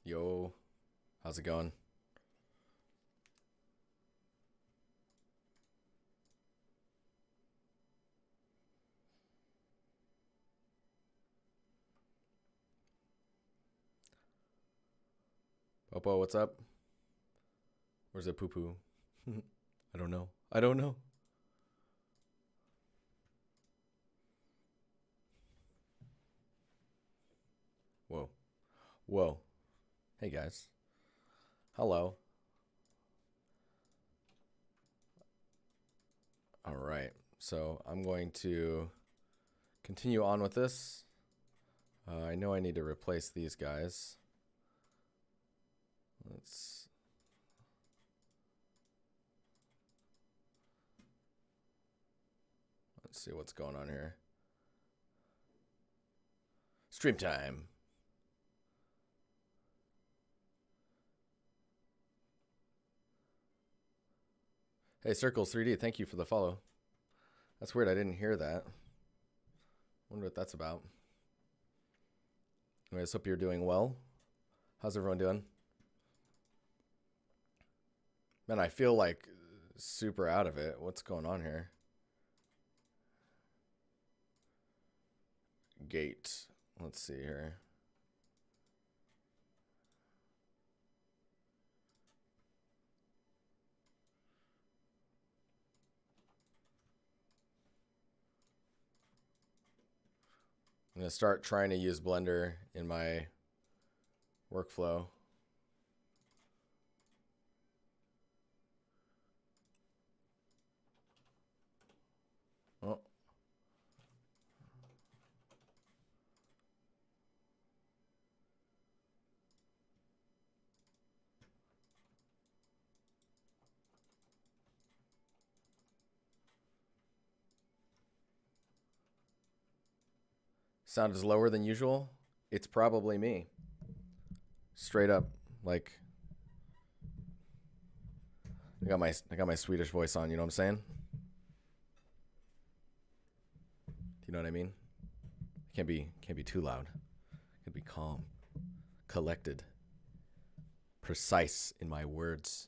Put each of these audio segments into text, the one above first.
Yo, how's it going? Popo, what's up? Where's the poo poo? I don't know. I don't know. Whoa. Whoa. Hey guys. Hello. All right. So I'm going to continue on with this. I know I need to replace these guys. Let's see what's going on here. Stream time. Hey, Circles 3D, thank you for the follow. That's weird, I didn't hear that. Wonder what that's about. Anyways, hope you're doing well. How's everyone doing? Man, I feel like super out of it. What's going on here? Gate. Let's see here. I'm going to start trying to use Blender in my workflow. Oh. Sound is lower than usual. It's probably me. Straight up, like I got my Swedish voice on, you know what I'm saying? Do you know what I mean? Can't be too loud. Can't be calm, collected, precise in my words.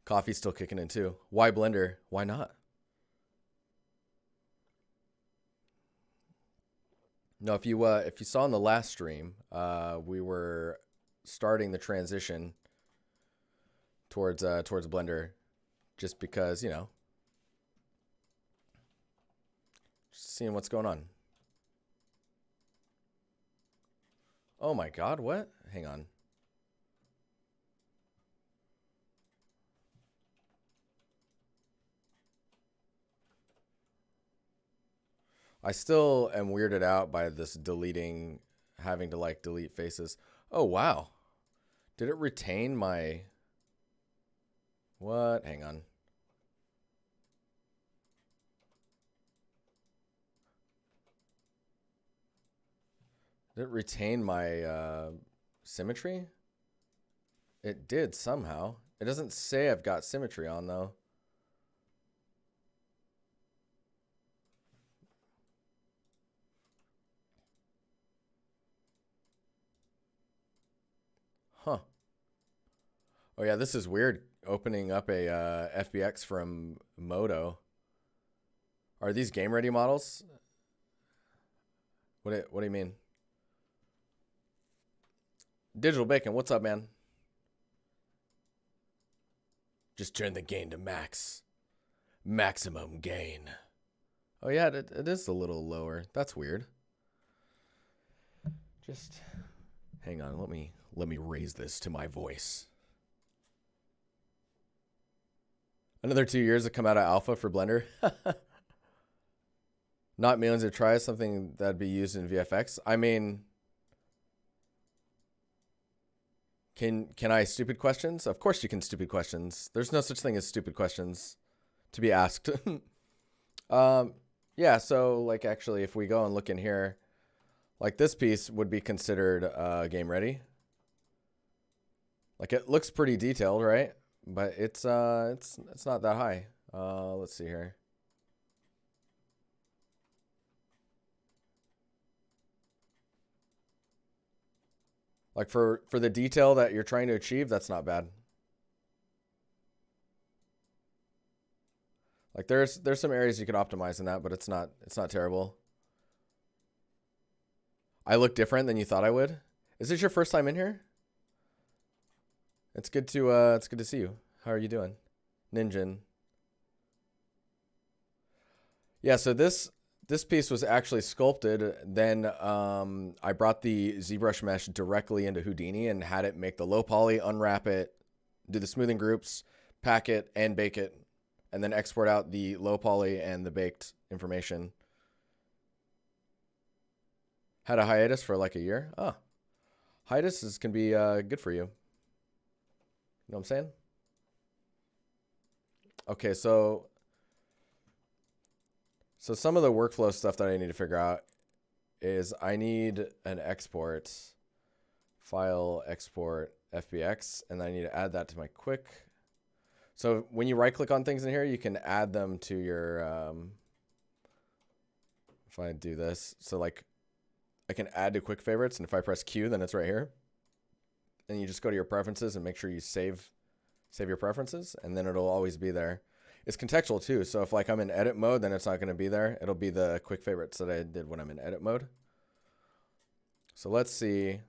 Coffee's still kicking in too. Why Blender? Why not? No, if you saw in the last stream, we were starting the transition towards Blender, just because, you know, just seeing what's going on. Oh my God, what? Hang on. I still am weirded out by this deleting, having to like delete faces. Oh, wow. Did it retain my... What? Hang on. Did it retain my symmetry? It did somehow. It doesn't say I've got symmetry on though. Huh. Oh yeah, this is weird. Opening up a FBX from Moto. Are these game ready models? What do you mean? Digital Bacon, what's up, man? Just turn the gain to max. Maximum gain. Oh yeah, it is a little lower. That's weird. Just hang on, let me raise this to my voice. Another 2 years to come out of alpha for Blender. Not millions of tries, something that'd be used in VFX. I mean, can I stupid questions? Of course you can stupid questions. There's no such thing as stupid questions to be asked. Yeah, so like actually if we go and look in here, like this piece would be considered game ready. Like it looks pretty detailed, right? But it's not that high. Let's see here. Like for the detail that you're trying to achieve, that's not bad. Like there's some areas you can optimize in that, but it's not terrible. I look different than you thought I would. Is this your first time in here? It's good to see you. How are you doing? Ninjin. Yeah, so this piece was actually sculpted. Then I brought the ZBrush mesh directly into Houdini and had it make the low poly, unwrap it, do the smoothing groups, pack it, and bake it, and then export out the low poly and the baked information. Had a hiatus for like a year. Oh, hiatuses can be good for you. You know what I'm saying? Okay, so some of the workflow stuff that I need to figure out is I need an export, file export FBX, and I need to add that to my quick. So when you right click on things in here, you can add them to your, if I do this, so like I can add to quick favorites, and if I press Q, then it's right here. And you just go to your preferences and make sure you save your preferences, and then it'll always be there. It's contextual too, so if like I'm in edit mode, then it's not going to be there. It'll be the quick favorites that I did when I'm in edit mode. So let's see.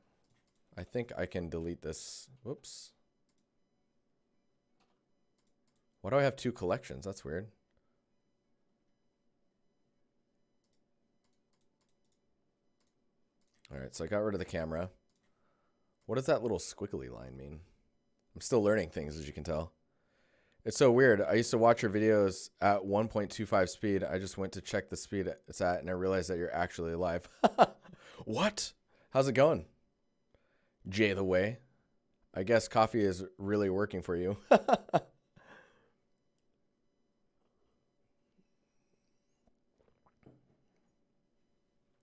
I think I can delete this. Whoops. Why do I have two collections? That's weird. All right, so I got rid of the camera. What does that little squiggly line mean? I'm still learning things, as you can tell. It's so weird. I used to watch your videos at 1.25 speed. I just went to check the speed it's at, and I realized that you're actually live. What? How's it going? Jay the way. I guess coffee is really working for you.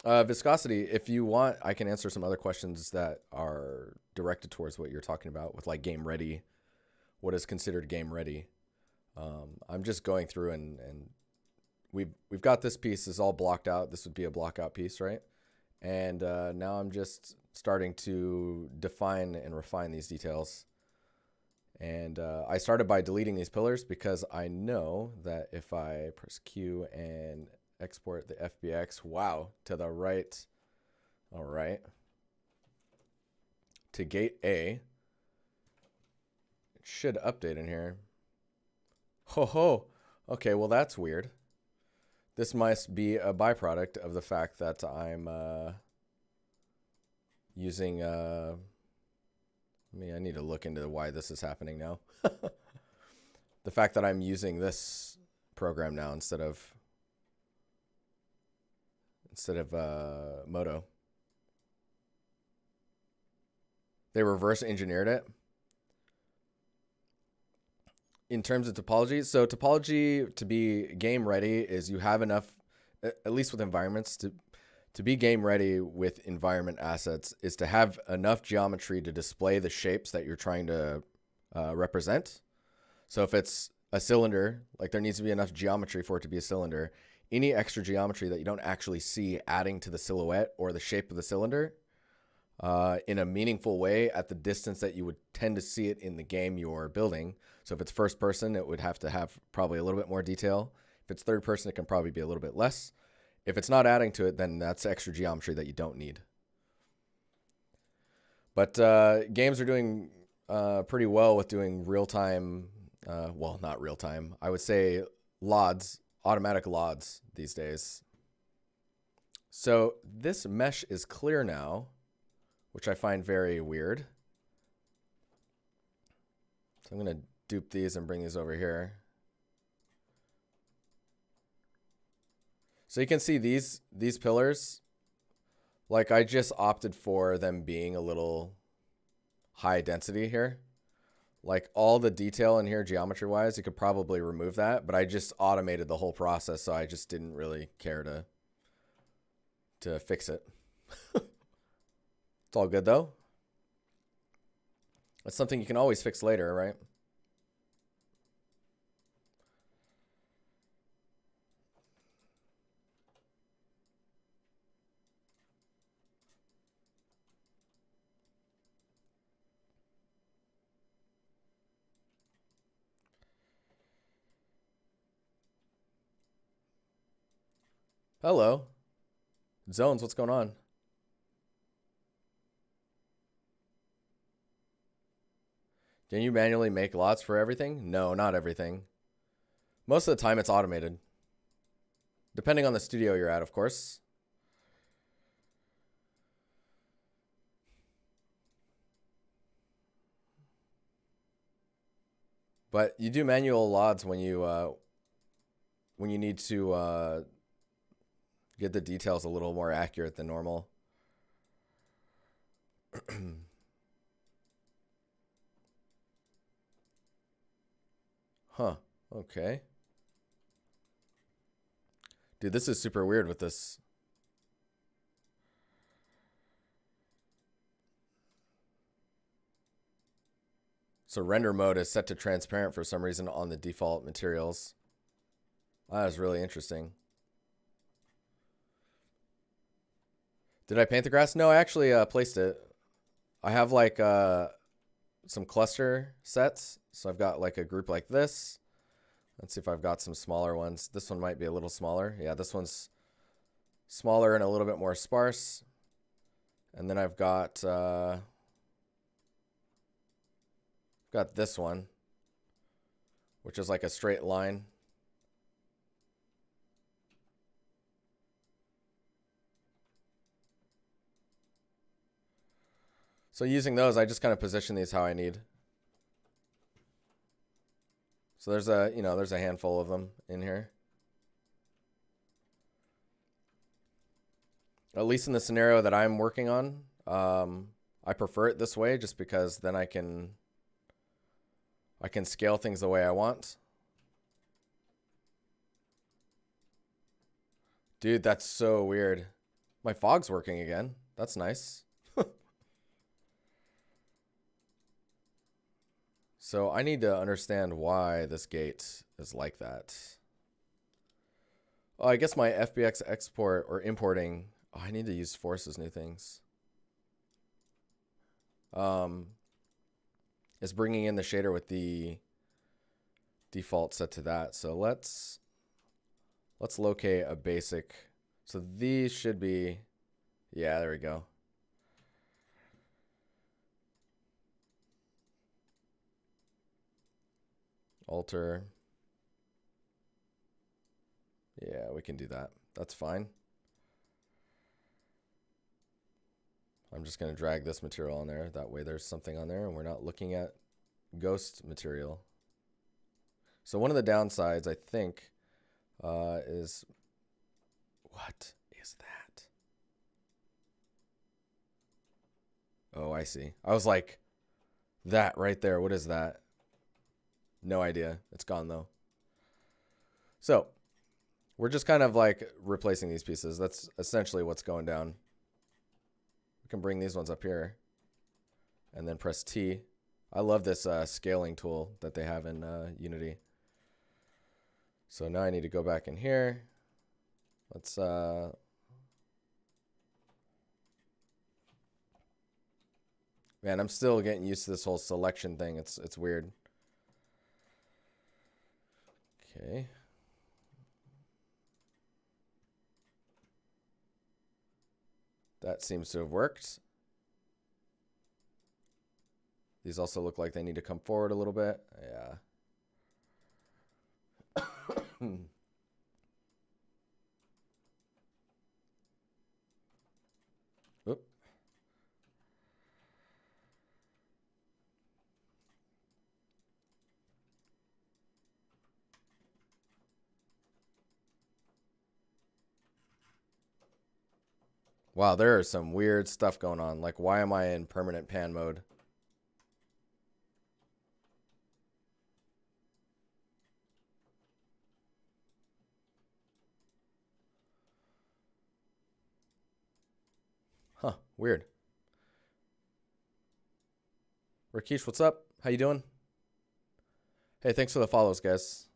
Viscosity, if you want, I can answer some other questions that are directed towards what you're talking about with like game ready. What is considered game ready? I'm just going through and we've got this piece is all blocked out. This would be a block out piece, right? And now I'm just starting to define and refine these details. And I started by deleting these pillars because I know that if I press Q and export the FBX, wow, to the right, all right, to gate A, it should update in here. Ho ho, okay, well that's weird. This must be a byproduct of the fact that I'm using, I need to look into why this is happening now. The fact that I'm using this program now instead of Moto. They reverse engineered it in terms of topology. So topology to be game ready is you have enough, at least with environments, to be game ready with environment assets is to have enough geometry to display the shapes that you're trying to represent. So if it's a cylinder, like there needs to be enough geometry for it to be a cylinder. Any extra geometry that you don't actually see adding to the silhouette or the shape of the cylinder in a meaningful way at the distance that you would tend to see it in the game you're building. So if it's first person, it would have to have probably a little bit more detail. If it's third person, it can probably be a little bit less. If it's not adding to it, then that's extra geometry that you don't need. But games are doing pretty well with doing real-time, well, not real-time. I would say LODs, automatic LODs these days. So this mesh is clear now, which I find very weird. So I'm going to dupe these and bring these over here. So you can see these pillars, like I just opted for them being a little high density here. Like all the detail in here geometry wise, you could probably remove that, but I just automated the whole process, so I just didn't really care to fix it. It's all good though. That's something you can always fix later, right? Hello. Zones, what's going on? Can you manually make lots for everything? No, not everything. Most of the time it's automated. Depending on the studio you're at, of course. But you do manual LODs when you need to get the details a little more accurate than normal. Huh. Okay. Dude, this is super weird with this. So render mode is set to transparent for some reason on the default materials. That is really interesting. Did I paint the grass? No, I actually placed it. I have like some cluster sets. So I've got like a group like this. Let's see if I've got some smaller ones. This one might be a little smaller. Yeah, this one's smaller and a little bit more sparse. And then I've got this one, which is like a straight line. So using those, I just kind of position these how I need. So there's a handful of them in here. At least in the scenario that I'm working on, I prefer it this way just because then I can scale things the way I want. Dude, that's so weird. My fog's working again. That's nice. So I need to understand why this gate is like that. Oh, I guess my FBX export or importing. Oh, I need to use forces new things. Is bringing in the shader with the default set to that. So let's locate a basic. So these should be, yeah, there we go. Alter. Yeah, we can do that. That's fine. I'm just going to drag this material on there. That way there's something on there and we're not looking at ghost material. So one of the downsides, I think, is... What is that? Oh, I see. I was like, that right there. What is that? No idea. It's gone though. So we're just kind of like replacing these pieces. That's essentially what's going down. We can bring these ones up here and then press T. I love this scaling tool that they have in Unity. So now I need to go back in here. Let's man, I'm still getting used to this whole selection thing. It's weird. Okay. That seems to have worked. These also look like they need to come forward a little bit. Yeah. Oop. Wow, there is some weird stuff going on. Like, why am I in permanent pan mode? Huh, weird. Rakesh, what's up? How you doing? Hey, thanks for the follows, guys.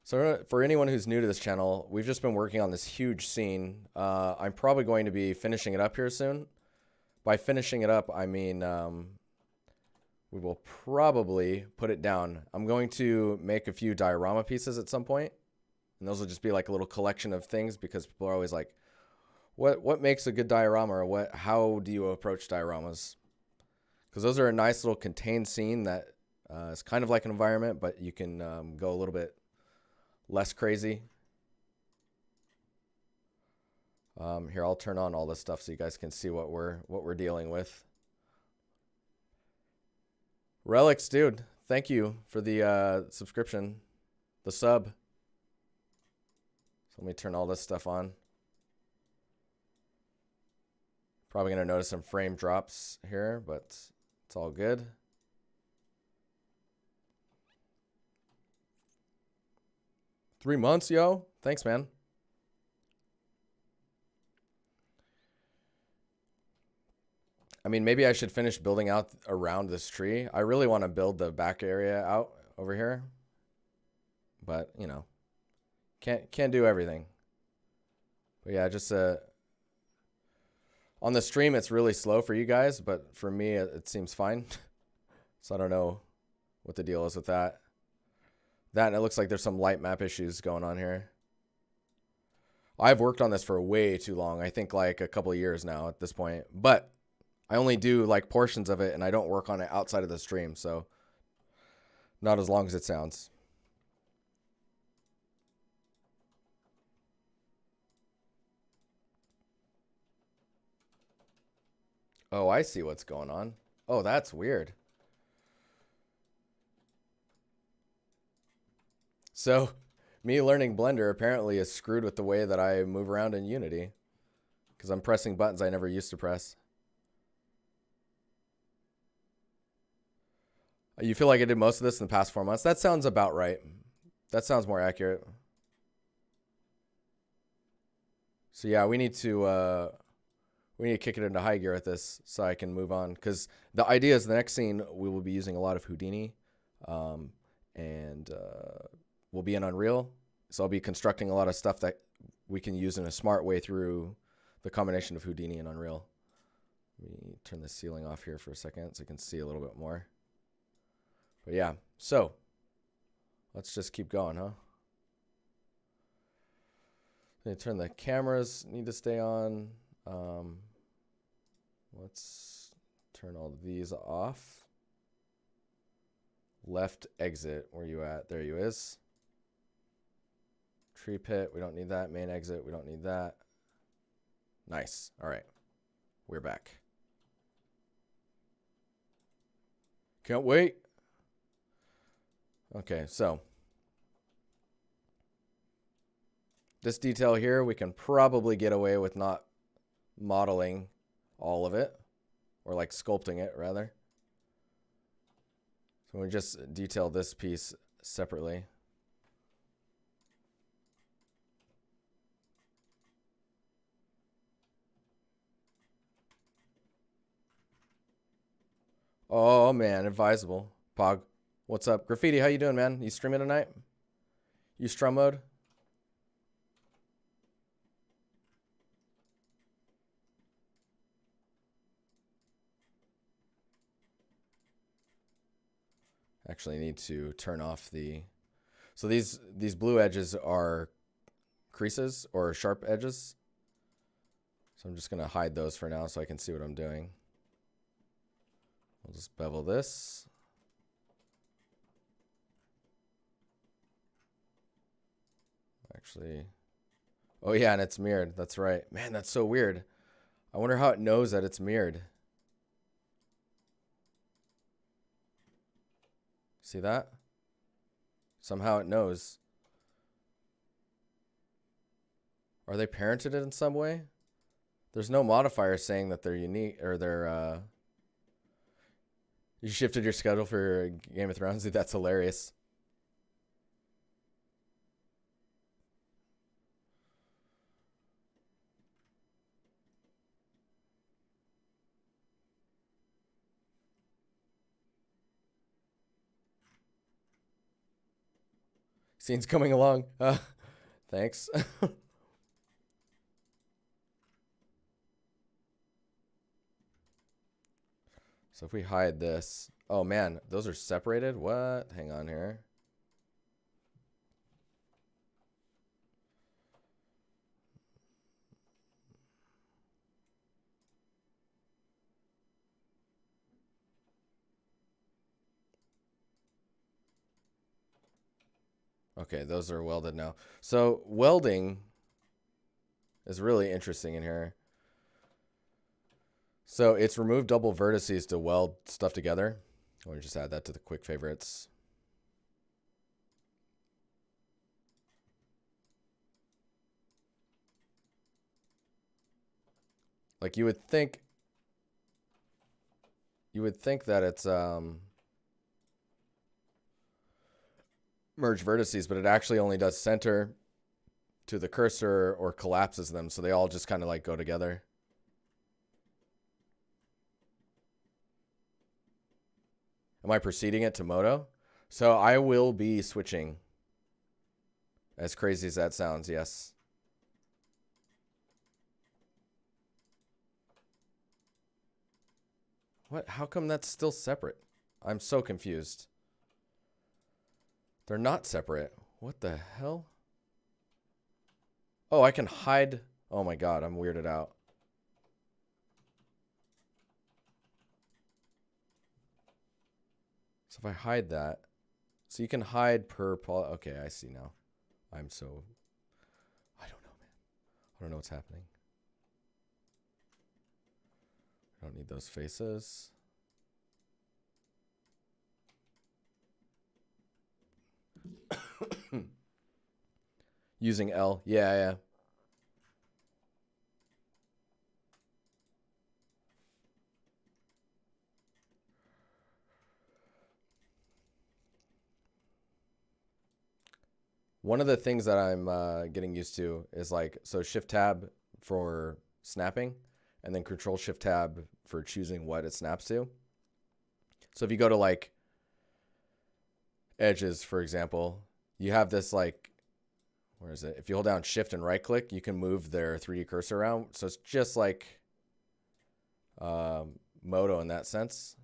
So for anyone who's new to this channel, we've just been working on this huge scene. I'm probably going to be finishing it up here soon. By finishing it up, I mean we will probably put it down. I'm going to make a few diorama pieces at some point. And those will just be like a little collection of things because people are always like, what makes a good diorama, or how do you approach dioramas? Because those are a nice little contained scene that is kind of like an environment, but you can go a little bit less crazy. Here, I'll turn on all this stuff so you guys can see what we're dealing with. Relics, dude, thank you for the subscription, the sub. So let me turn all this stuff on. Probably going to notice some frame drops here, but it's all good. Three months, yo. Thanks, man. I mean, maybe I should finish building out around this tree. I really want to build the back area out over here. But, you know, can't do everything. But yeah, just on the stream, it's really slow for you guys, but for me, it seems fine. So I don't know what the deal is with that. That, and it looks like there's some light map issues going on here. I've worked on this for way too long. I think like a couple of years now at this point. But I only do like portions of it, and I don't work on it outside of the stream. So not as long as it sounds. Oh, I see what's going on. Oh, that's weird. So me learning Blender apparently is screwed with the way that I move around in Unity, because I'm pressing buttons I never used to press. You feel like I did most of this in the past 4 months? That sounds about right. That sounds more accurate. So yeah, we need to kick it into high gear with this so I can move on, because the idea is the next scene we will be using a lot of Houdini, and we'll be in Unreal. So I'll be constructing a lot of stuff that we can use in a smart way through the combination of Houdini and Unreal. Let me turn the ceiling off here for a second so you can see a little bit more. But yeah, so let's just keep going, huh? Turn the cameras, need to stay on. Let's turn all these off. Left exit, where you at? There you is. Tree pit, we don't need that. Main exit, we don't need that. Nice. All right, we're back. Can't wait. Okay, so this detail here, we can probably get away with not modeling all of it, or like sculpting it rather. So we just detail this piece separately. Oh man, advisable. Pog, what's up? Graffiti, how you doing, man? You streaming tonight? You strum mode? Actually need to turn off the, so these blue edges are creases or sharp edges. So I'm just gonna hide those for now so I can see what I'm doing. I'll just bevel this. Actually, oh yeah, and it's mirrored. That's right. Man, that's so weird. I wonder how it knows that it's mirrored. See that? Somehow it knows. Are they parented in some way? There's no modifier saying that they're unique or they're you shifted your schedule for Game of Thrones. Dude, that's hilarious. Scene's coming along. Thanks. So if we hide this, oh man, those are separated. What? Hang on here. Okay, those are welded now. So welding is really interesting in here. So it's remove double vertices to weld stuff together. Let me just add that to the quick favorites. Like you would think that it's merge vertices, but it actually only does center to the cursor or collapses them, so they all just kind of like go together. Am I proceeding it to Moto? So I will be switching. As crazy as that sounds, yes. What? How come that's still separate? I'm so confused. They're not separate. What the hell? Oh, I can hide. Oh my god, I'm weirded out. So if I hide that, so you can hide per poly. Okay, I see now. I don't know, man. I don't know what's happening. I don't need those faces. Using L. Yeah. One of the things that I'm getting used to is like, so shift tab for snapping and then control shift tab for choosing what it snaps to. So if you go to like edges, for example, you have this like, where is it? If you hold down shift and right click, you can move their 3D cursor around. So it's just like Moto in that sense.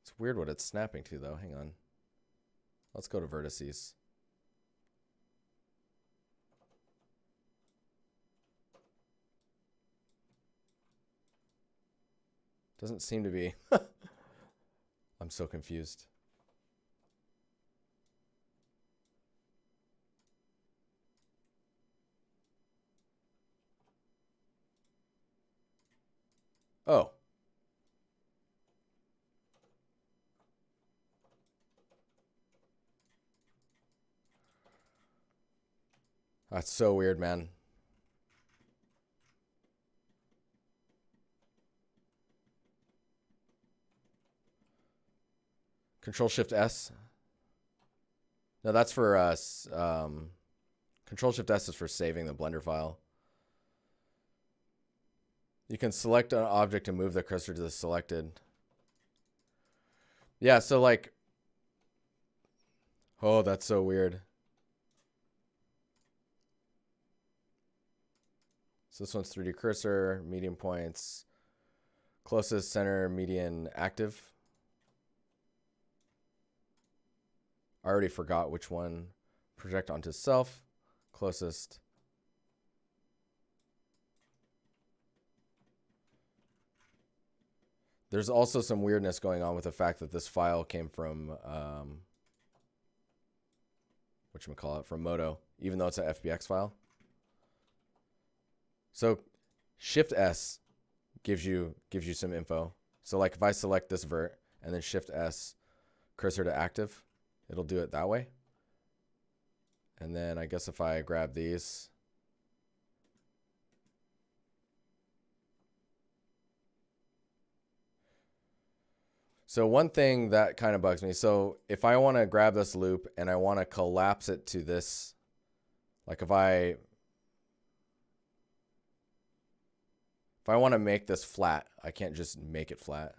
It's weird what it's snapping to though. Hang on. Let's go to vertices. Doesn't seem to be. I'm so confused. Oh. That's so weird, man. Control Shift S. No, that's for us. Control Shift S is for saving the Blender file. You can select an object and move the cursor to the selected. Yeah, so like, oh, that's so weird. So this one's 3D cursor, median points, closest, center, median, active. I already forgot which one. Project onto self, closest. There's also some weirdness going on with the fact that this file came from, whatchamacallit, from Moto, even though it's an FBX file. So Shift S gives you some info. So like if I select this vert and then Shift S, cursor to active, it'll do it that way. And then I guess if I grab these, so one thing that kind of bugs me, so if I want to grab this loop and I want to collapse it to this, like if I want to make this flat, I can't just make it flat.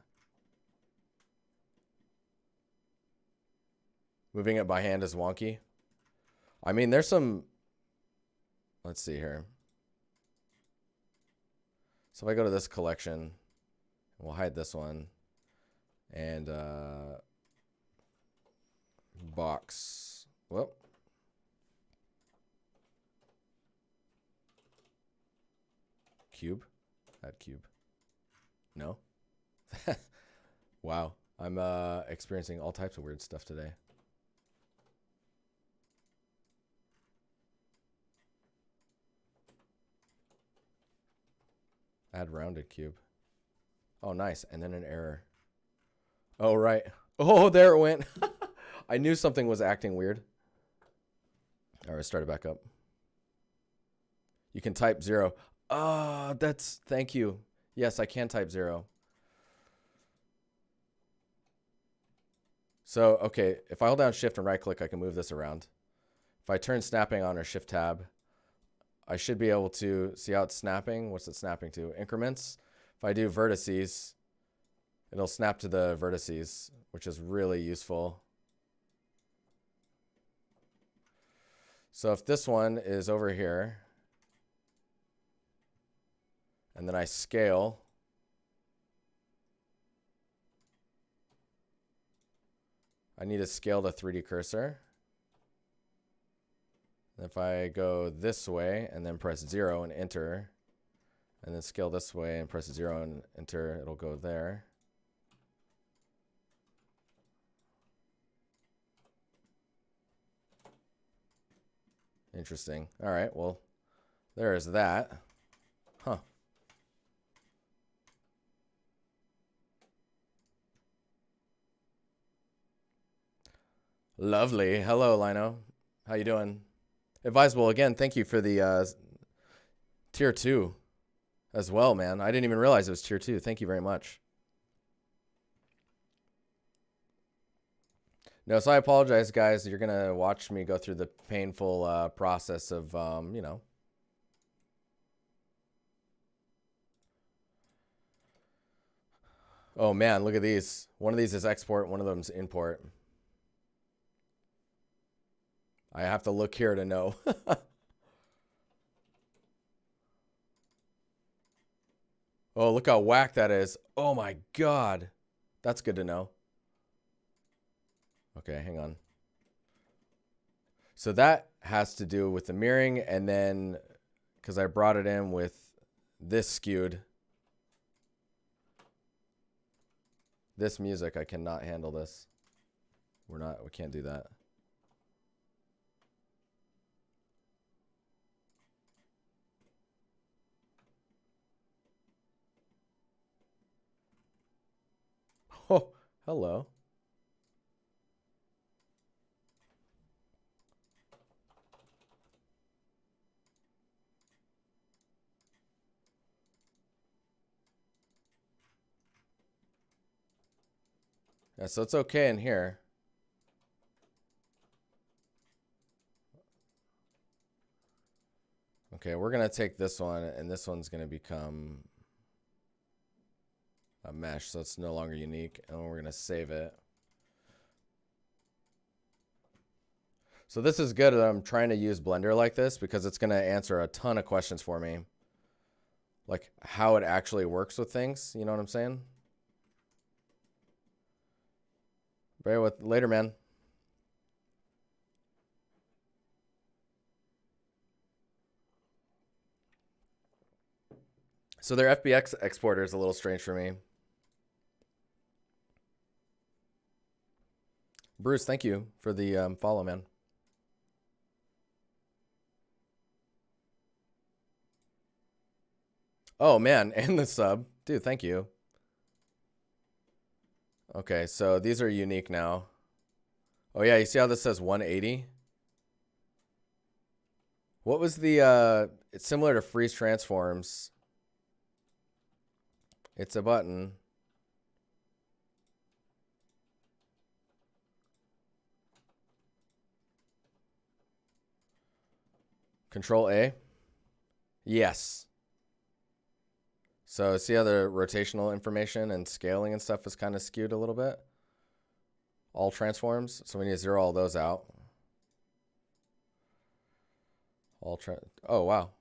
Moving it by hand is wonky. I mean, there's some, let's see here. So if I go to this collection, we'll hide this one. And box. Well, cube. Add cube. No. Wow. I'm experiencing all types of weird stuff today. Add rounded cube. Oh, nice. And then an error. Oh, right. Oh, there it went. I knew something was acting weird. All right, start it back up. You can type 0. Oh, thank you. Yes, I can type 0. So, okay, if I hold down shift and right click, I can move this around. If I turn snapping on or shift tab, I should be able to see how it's snapping. What's it snapping to? Increments. If I do vertices, it'll snap to the vertices, which is really useful. So if this one is over here, and then I scale, I need to scale the 3D cursor. If I go this way and then press 0 and enter, and then scale this way and press 0 and enter, it'll go there. Interesting. All right, well, there's that. Huh. Lovely. Hello, Lino. How you doing? Advisable, again, thank you for the tier 2 as well, man. I didn't even realize it was tier 2. Thank you very much. No, so I apologize, guys. You're going to watch me go through the painful process of, you know. Oh, man, look at these. One of these is export. One of them is import. I have to look here to know. Oh, look how whack that is. Oh, my God. That's good to know. Okay, hang on. So that has to do with the mirroring, and then because I brought it in with this skewed. This music, I cannot handle this. We can't do that. Oh, hello. Yeah, so it's okay in here. Okay, we're going to take this one, and this one's going to become a mesh, so it's no longer unique, and we're going to save it. So this is good that I'm trying to use Blender like this, because it's going to answer a ton of questions for me. Like how it actually works with things, you know what I'm saying? Bear with later, man. So their FBX exporter is a little strange for me. Bruce, thank you for the follow, man. Oh, man, and the sub. Dude, thank you. Okay, so these are unique now. Oh, yeah, you see how this says 180? What was the, it's similar to freeze transforms. It's a button. Control A? Yes. So see how the rotational information and scaling and stuff is kind of skewed a little bit? All transforms. So we need to zero all those out. Oh, wow.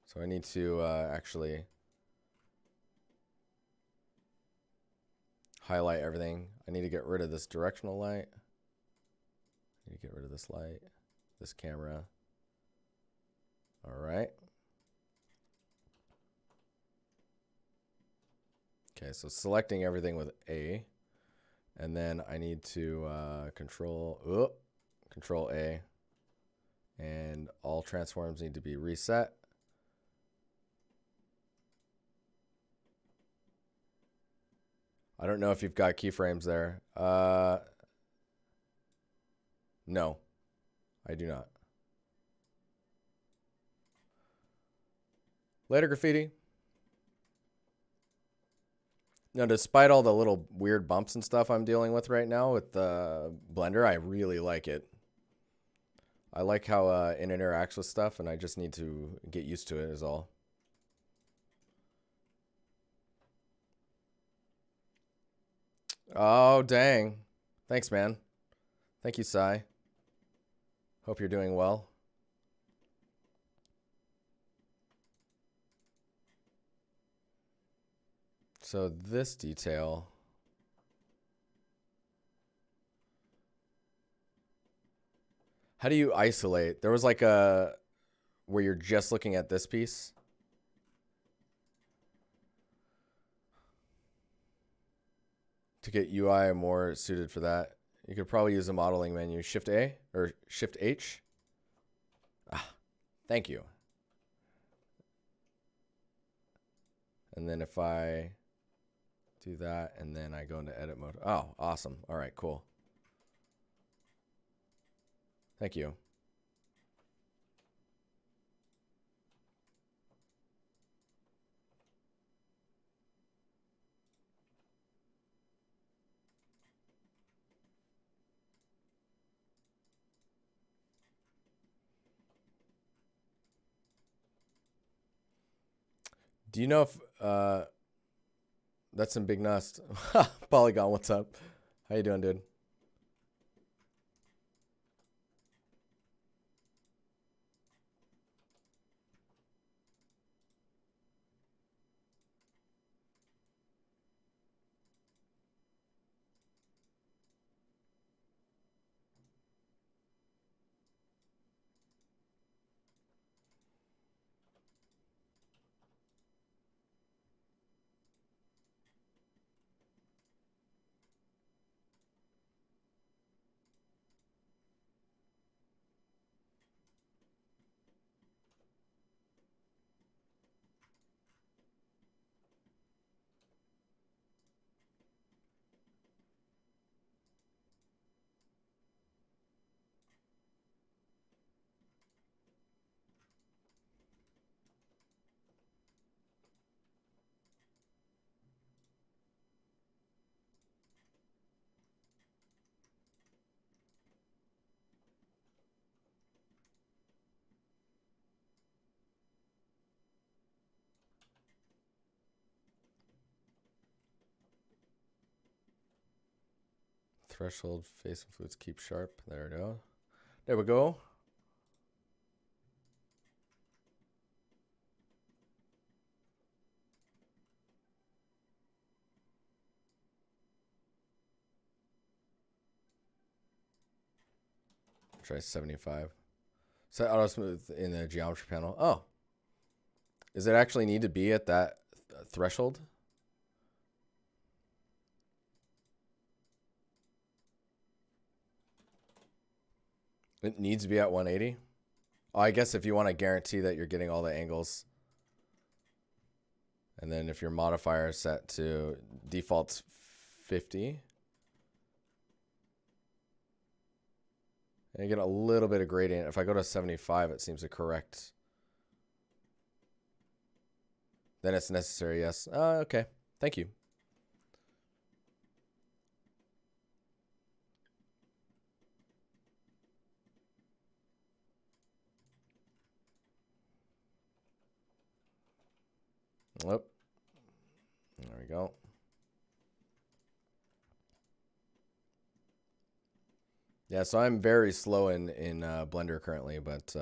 So I need to actually highlight everything. I need to get rid of this directional light. I need to get rid of this light, this camera. All right. Okay, so selecting everything with A. And then I need to control A, and all transforms need to be reset. I don't know if you've got keyframes there. No, I do not. Later, graffiti. Now, despite all the little weird bumps and stuff I'm dealing with right now with the Blender, I really like it. I like how it interacts with stuff, and I just need to get used to it is all. Oh, dang. Thanks, man. Thank you, Sai. Hope you're doing well. So this detail... How do you isolate? There was like a... where you're just looking at this piece. To get UI more suited for that, you could probably use the modeling menu. Shift A or Shift H. Ah, thank you. And then if I do that and then I go into edit mode. Oh, awesome. All right, cool. Thank you. Do you know if that's some big nust? Polygon, what's up? How you doing, dude? Threshold, face influence, keep sharp. There we go. There we go. Try 75. Set auto smooth in the geometry panel. Oh. Does it actually need to be at that threshold? It needs to be at 180. Oh, I guess if you want to guarantee that you're getting all the angles. And then if your modifier is set to default's 50. And you get a little bit of gradient. If I go to 75, it seems to correct. Then it's necessary, yes. Okay. Thank you. Oh. There we go. Yeah, so I'm very slow in Blender currently, but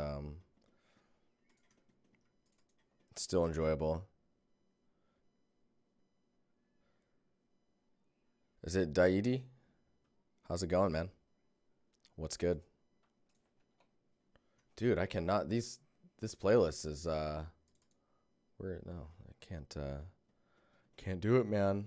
it's still enjoyable. Is it Daidi? How's it going, man? What's good? Dude, I cannot this playlist is where no, I can't do it, man.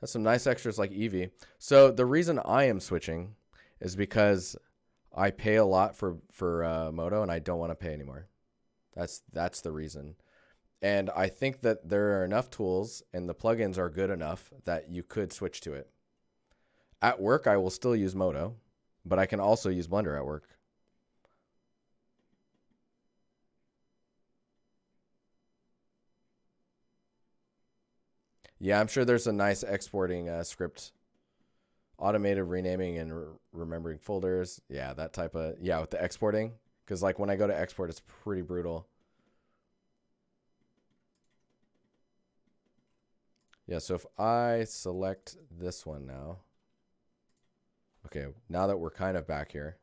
Has some nice extras like Eevee. So the reason I am switching is because I pay a lot for Moto, and I don't want to pay anymore. That's the reason. And I think that there are enough tools and the plugins are good enough that you could switch to it. At work, I will still use Moto, but I can also use Blender at work. Yeah, I'm sure there's a nice exporting script. Automated renaming and remembering folders. Yeah, that type of, yeah, with the exporting. Because like when I go to export, it's pretty brutal. Yeah, so if I select this one now. Okay, now that we're kind of back here.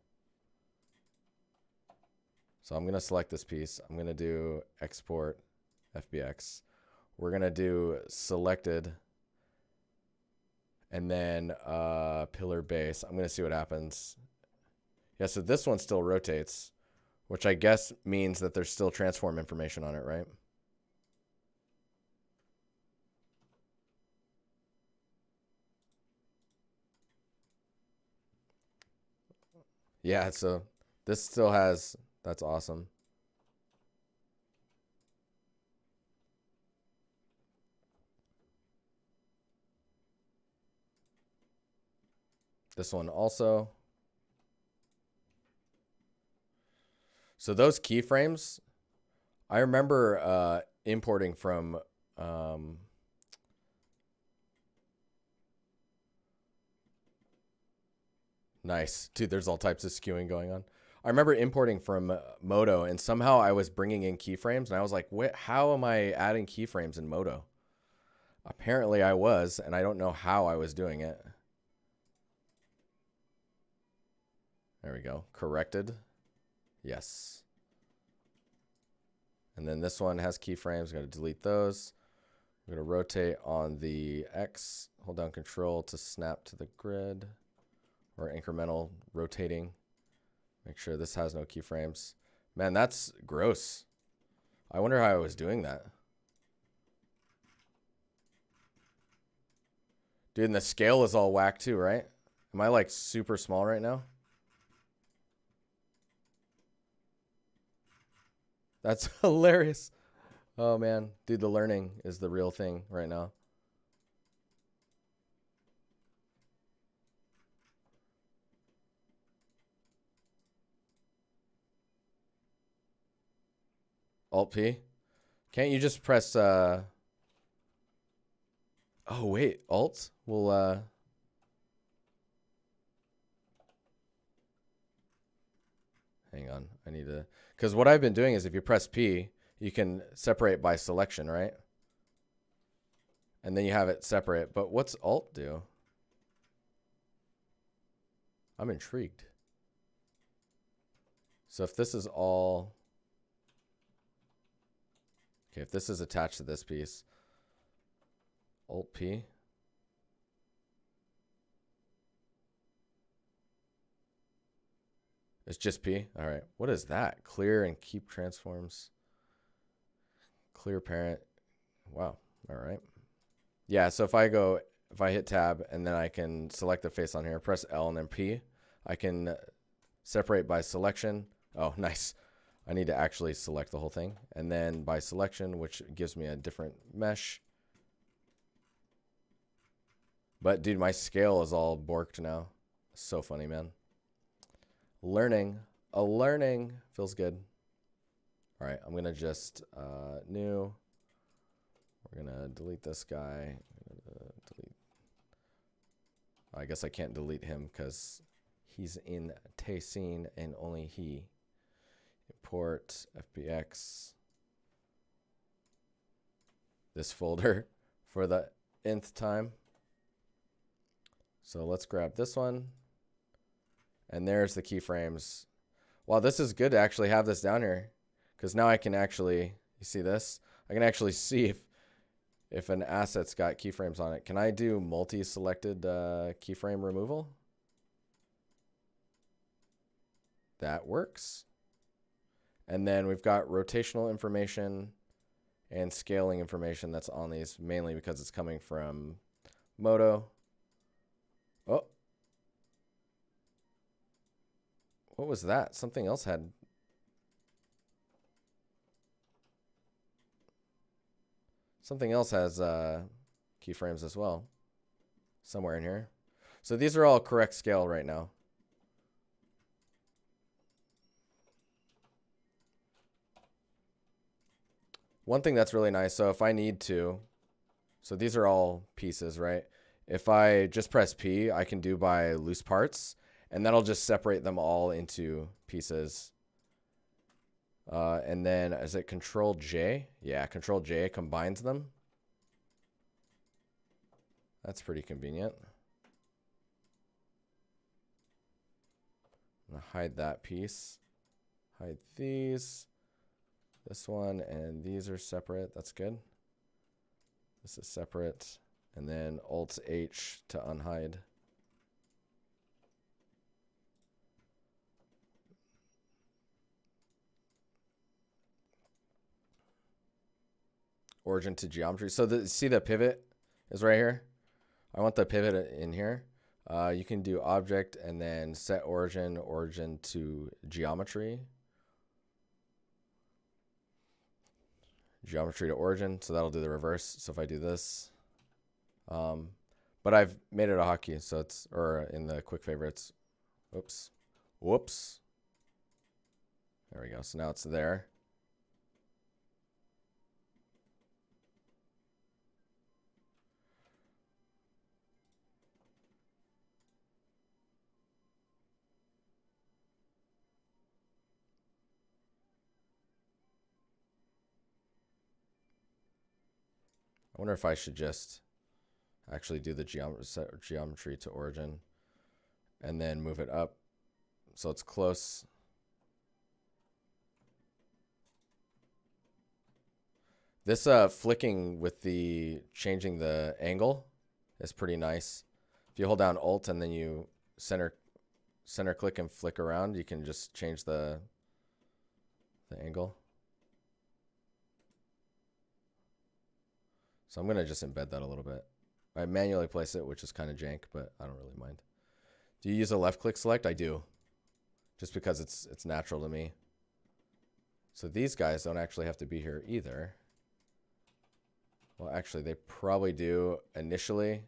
So I'm going to select this piece. I'm going to do export FBX. We're going to do selected and then pillar base. I'm going to see what happens. Yeah, so this one still rotates, which I guess means that there's still transform information on it, right? Yeah, so this still has, that's awesome. This one also. So those keyframes, I remember importing from nice. Dude, there's all types of skewing going on. I remember importing from Moto, and somehow I was bringing in keyframes, and I was like, how am I adding keyframes in Moto? Apparently I was, and I don't know how I was doing it. There we go. Corrected. Yes. And then this one has keyframes. I'm going to delete those. I'm going to rotate on the X. Hold down Control to snap to the grid. Or incremental rotating. Make sure this has no keyframes. Man, that's gross. I wonder how I was doing that. Dude, and the scale is all whack too, right? Am I like super small right now? That's hilarious. Oh man, dude, the learning is the real thing right now. Alt P. Can't you just press oh wait, Alt will hang on. I need to, because what I've been doing is if you press P, you can separate by selection, right? And then you have it separate. But what's Alt do? I'm intrigued. So if this is all, okay, if this is attached to this piece, Alt P. It's just P. All right. What is that? Clear and keep transforms. Clear parent. Wow. All right. Yeah. So if I hit tab and then I can select the face on here, press L and then P, I can separate by selection. Oh, nice. I need to actually select the whole thing. And then by selection, which gives me a different mesh. But dude, my scale is all borked now. So funny, man. Learning. Feels good. All right, I'm going to just new. We're going to delete this guy. Delete. I guess I can't delete him because he's in Tayscene and only he. Import FBX. This folder for the nth time. So let's grab this one. And there's the keyframes. Wow, this is good to actually have this down here. Because now I can actually, you see this? I can actually see if an asset's got keyframes on it. Can I do multi-selected keyframe removal? That works. And then we've got rotational information and scaling information that's on these, mainly because it's coming from Moto. Oh, what was that? Something else had. Something else has keyframes as well. Somewhere in here. So these are all correct scale right now. One thing that's really nice, so if I need to, so these are all pieces, right? If I just press P, I can do by loose parts, and that'll just separate them all into pieces. And then is it Control J? Yeah, Control J combines them. That's pretty convenient. I'm gonna hide that piece. Hide these. This one and these are separate. That's good. This is separate. And then Alt H to unhide. Origin to geometry. So see the pivot is right here. I want the pivot in here. You can do object and then set origin to geometry. Geometry to origin, so that'll do the reverse. So if I do this, but I've made it a hotkey, so it's, or in the quick favorites. Whoops. Whoops. There we go. So now it's there. I wonder if I should just actually do the geometry to origin and then move it up so it's close. This flicking with the changing the angle is pretty nice. If you hold down Alt and then you center click and flick around, you can just change the angle. So I'm going to just embed that a little bit. I manually place it, which is kind of jank, but I don't really mind. Do you use a left click select? I do. Just because it's natural to me. So these guys don't actually have to be here either. Well, actually, they probably do initially,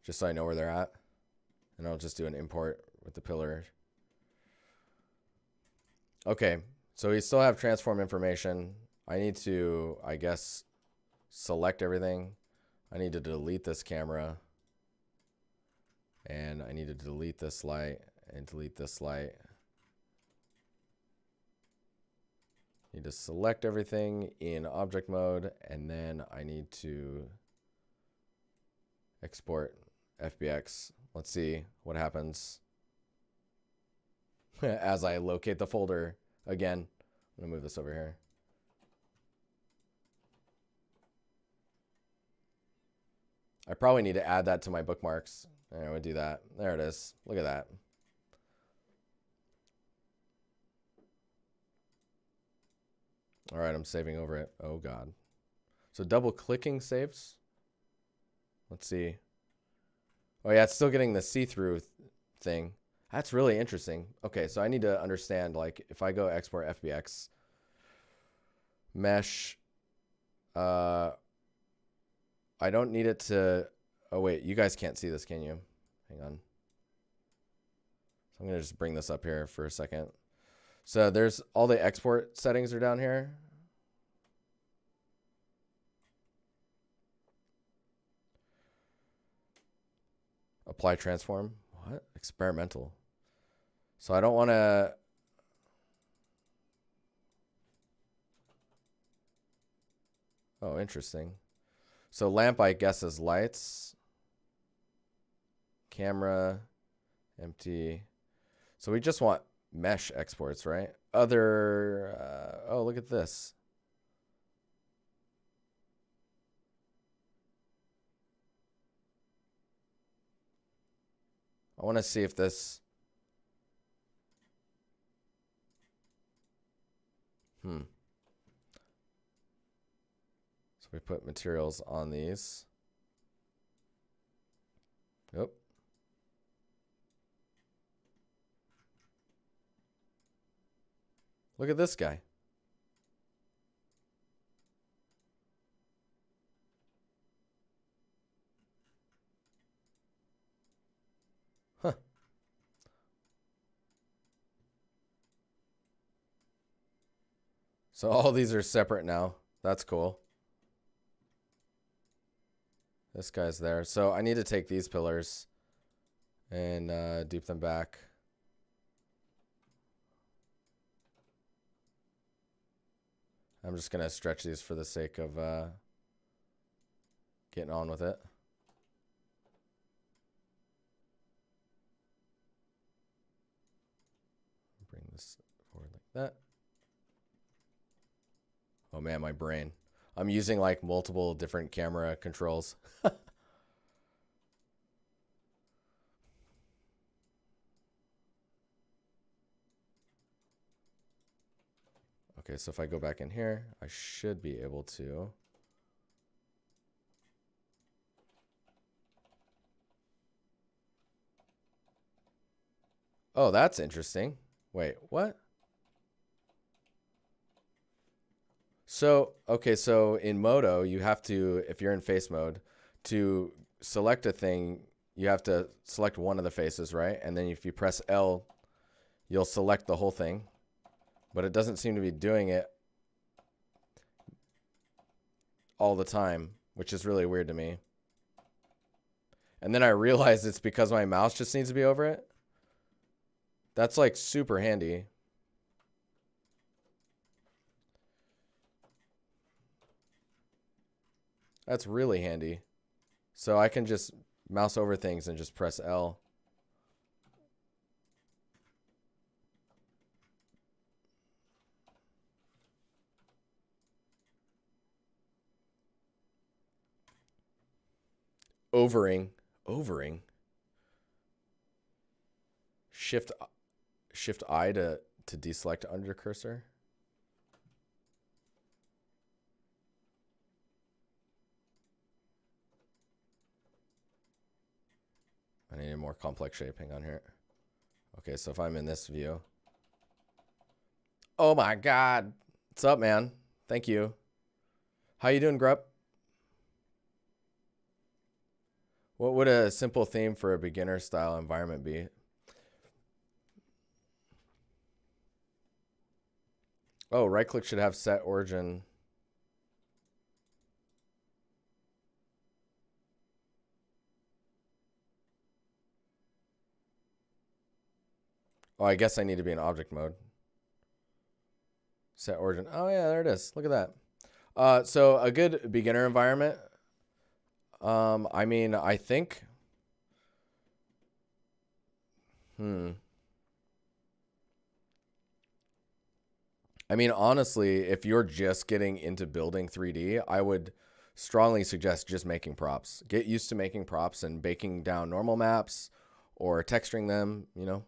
just so I know where they're at. And I'll just do an import with the pillar. Okay, so we still have transform information. I need to, I guess, select everything. I need to delete this camera. And I need to delete this light and delete this light. Need to select everything in object mode, and then I need to export FBX. Let's see what happens as I locate the folder again. I'm gonna move this over here. I probably need to add that to my bookmarks. I'm gonna do that. There it is. Look at that. All right, I'm saving over it. Oh God. So double clicking saves. Let's see. Oh yeah, it's still getting the see-through thing. That's really interesting. Okay, so I need to understand, like, if I go export FBX, mesh, I don't need it to, oh wait, you guys can't see this, can you? Hang on. So I'm gonna just bring this up here for a second. So there's all the export settings are down here. Apply transform. What? Experimental. So I don't want to. Oh, interesting. So lamp, I guess, is lights. Camera, empty. So we just want mesh exports, right? Other, oh, look at this. I want to see if this, So we put materials on these. Yep. Look at this guy. Huh. So all these are separate now. That's cool. This guy's there. So I need to take these pillars and dupe them back. I'm just going to stretch these for the sake of getting on with it. Bring this forward like that. Oh man, my brain. I'm using like multiple different camera controls. Okay, so if I go back in here, I should be able to. Oh, that's interesting. Wait, what? So, okay, so in Modo, you have to, if you're in face mode, to select a thing, you have to select one of the faces, right? And then if you press L, you'll select the whole thing. But it doesn't seem to be doing it all the time, which is really weird to me. And then I realized it's because my mouse just needs to be over it. That's like super handy. That's really handy. So I can just mouse over things and just press L. Overing. Shift I to deselect under cursor. I need a more complex shaping on here. Okay, so if I'm in this view. Oh my God. What's up, man? Thank you. How you doing, Grupp? What would a simple theme for a beginner style environment be? Oh, right click should have set origin. Oh, I guess I need to be in object mode. Set origin. Oh yeah, there it is. Look at that. So a good beginner environment. I mean, I think. I mean, honestly, if you're just getting into building 3D, I would strongly suggest just making props. Get used to making props and baking down normal maps or texturing them, you know.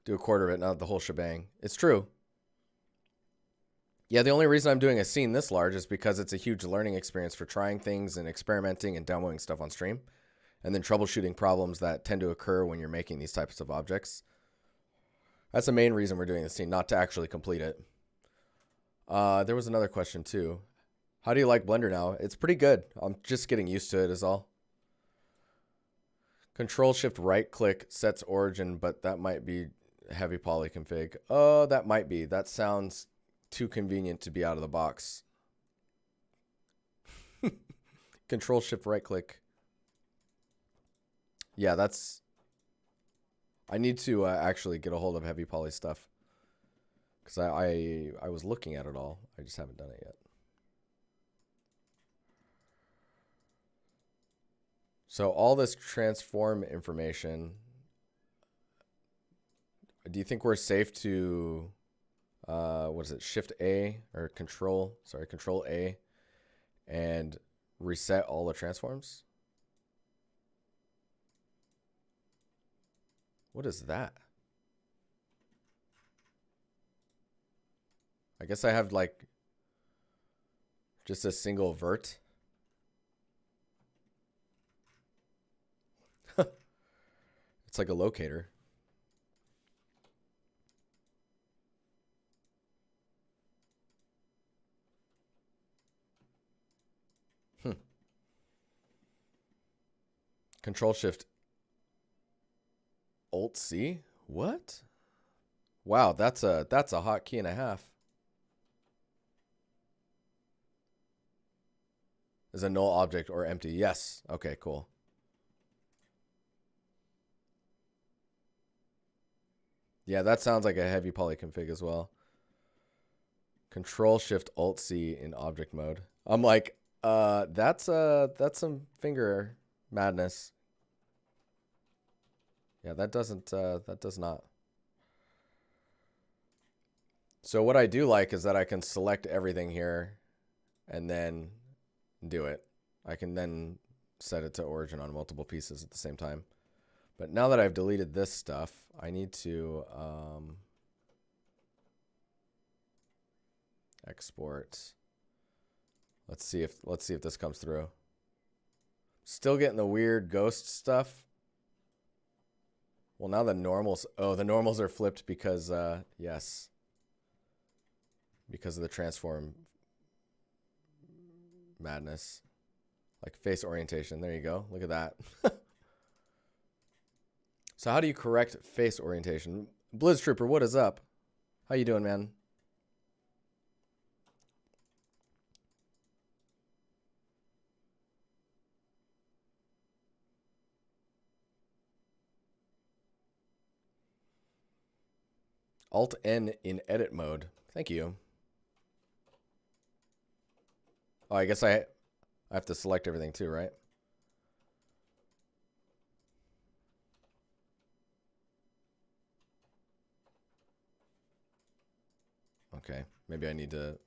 Do a quarter of it, not the whole shebang. It's true. Yeah, the only reason I'm doing a scene this large is because it's a huge learning experience for trying things and experimenting and demoing stuff on stream. And then troubleshooting problems that tend to occur when you're making these types of objects. That's the main reason we're doing this scene, not to actually complete it. There was another question too. How do you like Blender now? It's pretty good. I'm just getting used to it is all. Control Shift right click sets origin, but that might be heavy poly config. Oh, that might be. That sounds too convenient to be out of the box. Control Shift right click. Yeah, that's. I need to actually get a hold of heavy poly stuff because I was looking at it all. I just haven't done it yet. So all this transform information. Do you think we're safe to? What is it? Shift A or Control A, and reset all the transforms. What is that? I guess I have like just a single vert. It's like a locator. Control Shift Alt C? What? Wow, that's a hotkey and a half. Is a null object or empty? Yes. Okay, cool. Yeah, that sounds like a heavy poly config as well. Control Shift Alt C in object mode. I'm like, that's some finger madness. Yeah, that does not. So what I do like is that I can select everything here and then do it. I can then set it to origin on multiple pieces at the same time. But now that I've deleted this stuff, I need to export. Let's see if this comes through. Still getting the weird ghost stuff. Well, now the normals, the normals are flipped because, yes, because of the transform madness. Like face orientation. There you go. Look at that. So how do you correct face orientation? Blizz Trooper, what is up? How you doing, man? Alt N in edit mode. Thank you. Oh, I guess I have to select everything too, right? Okay, maybe I need to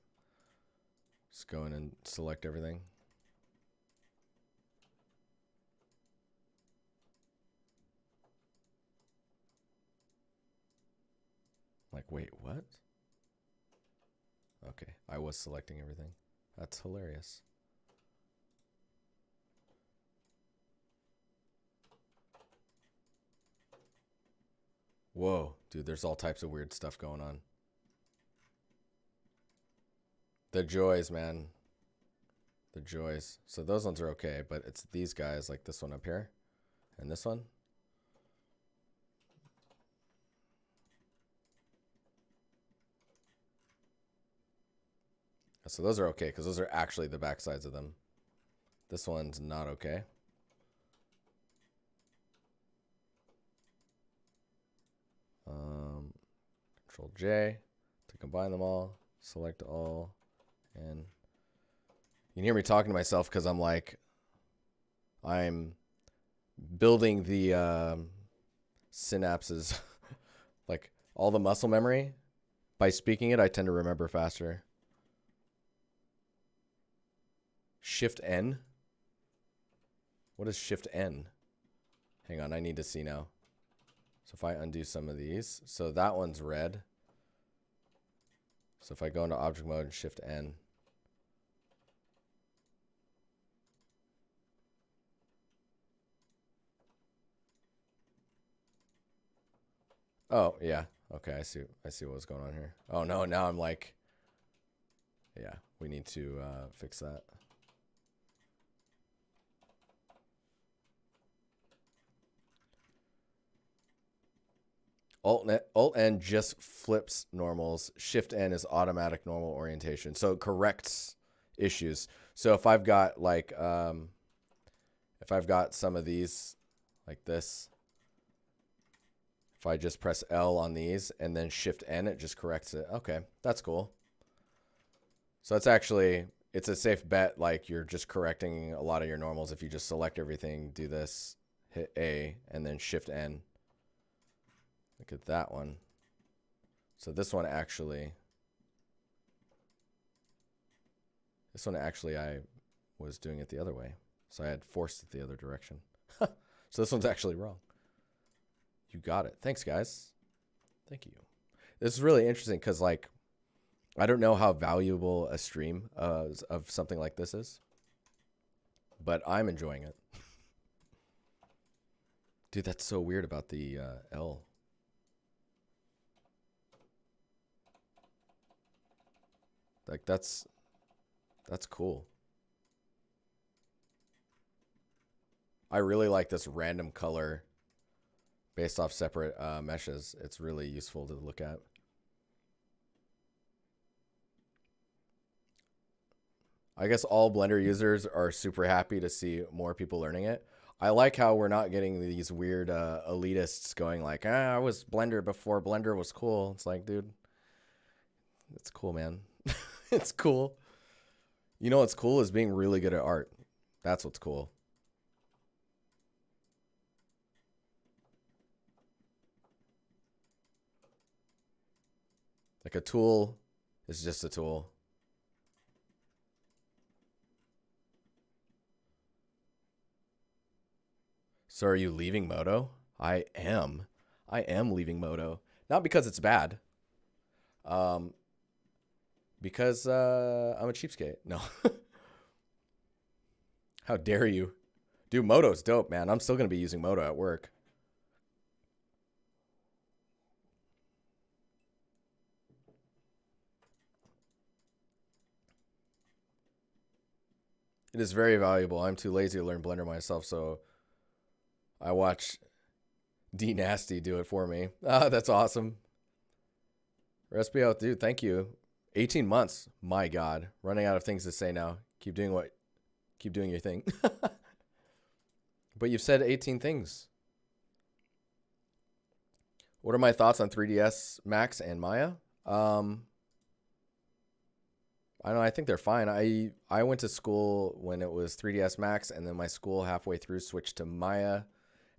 just go in and select everything. Like, wait, what? Okay, I was selecting everything. That's hilarious. Whoa, dude, there's all types of weird stuff going on. The joys, man. The joys. So those ones are okay, but it's these guys, like this one up here and this one. So those are okay because those are actually the back sides of them. This one's not okay. Control J to combine them all. Select all. And you can hear me talking to myself because I'm like, I'm building the synapses, like all the muscle memory. By speaking it, I tend to remember faster. Shift N? What is Shift N? Hang on, I need to see now. So if I undo some of these, so that one's red. So if I go into object mode and Shift N. Oh, yeah. Okay, I see what's going on here. Oh no, now I'm like, yeah, we need to fix that. Alt N just flips normals. Shift N is automatic normal orientation. So it corrects issues. So if I've got like, if I've got some of these like this, if I just press L on these and then Shift N, it just corrects it. Okay, that's cool. So it's actually, it's a safe bet. Like you're just correcting a lot of your normals. If you just select everything, do this, hit A, and then Shift N. Look at that one. So this one actually I was doing it the other way. So I had forced it the other direction. So this one's actually wrong. You got it. Thanks, guys. Thank you. This is really interesting because like I don't know how valuable a stream of something like this is, but I'm enjoying it. Dude, that's so weird about the L. Like that's cool. I really like this random color based off separate meshes. It's really useful to look at. I guess all Blender users are super happy to see more people learning it. I like how we're not getting these weird elitists going like, I was Blender before Blender was cool. It's like, dude, it's cool, man. It's cool. You know what's cool is being really good at art. That's what's cool. Like a tool is just a tool. So are you leaving Moto? I am. I am leaving Moto. Not because it's bad. Because I'm a cheapskate. No. How dare you? Dude, Moto's dope, man. I'm still going to be using Moto at work. It is very valuable. I'm too lazy to learn Blender myself, so I watch DiNusty do it for me. Ah, that's awesome. Recipe out, dude. Thank you. 18 months. My God. Running out of things to say now. Keep doing your thing. But you've said 18 things. What are my thoughts on 3ds Max and Maya? I don't know. I think they're fine. I went to school when it was 3ds Max, and then my school halfway through switched to Maya.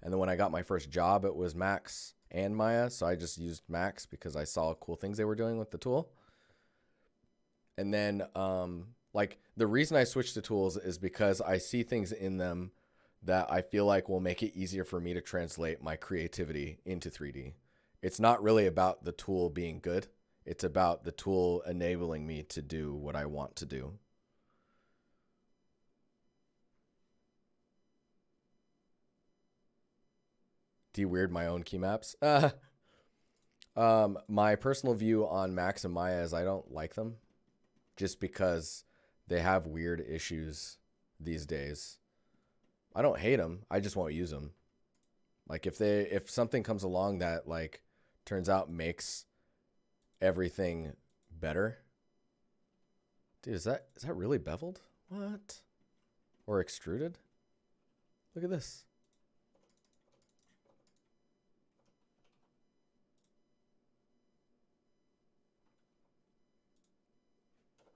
And then when I got my first job, it was Max and Maya. So I just used Max because I saw cool things they were doing with the tool. And then like the reason I switched to tools is because I see things in them that I feel like will make it easier for me to translate my creativity into 3D. It's not really about the tool being good. It's about the tool enabling me to do what I want to do. De-weird my own key maps. My personal view on Max and Maya is I don't like them just because they have weird issues these days. I don't hate them. I just won't use them. Like if something comes along that like turns out makes everything better. Dude, is that really beveled? What? Or extruded? Look at this.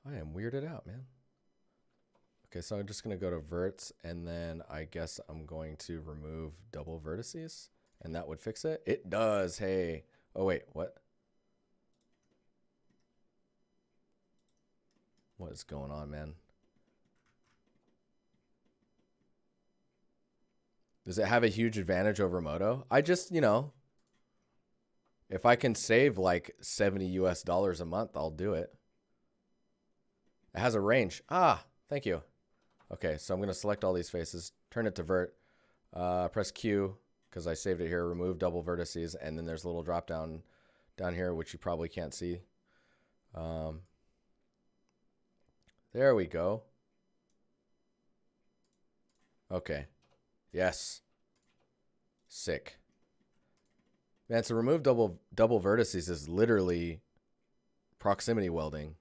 I am weirded out, man. Okay, so I'm just going to go to verts, and then I guess I'm going to remove double vertices, and that would fix it. It does, hey. Oh, wait, what? What is going on, man? Does it have a huge advantage over Moto? I just, if I can save like $70 a month, I'll do it. It has a range. Ah, thank you. Okay, so I'm going to select all these faces, turn it to vert, press Q because I saved it here, remove double vertices, and then there's a little drop down here, which you probably can't see. There we go. Okay. Yes. Sick. Man, to remove double vertices is literally proximity welding.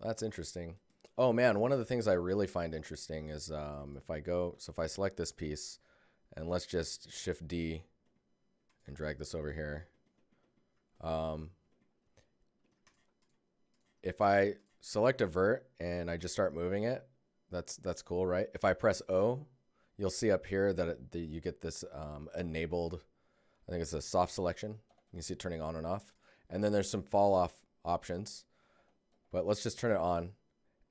That's interesting. Oh man, one of the things I really find interesting is if I select this piece and let's just shift D and drag this over here. If I select a vert and I just start moving it, that's cool, right? If I press O, you'll see up here that you get this enabled, I think it's a soft selection. You can see it turning on and off. And then there's some fall off options, but let's just turn it on.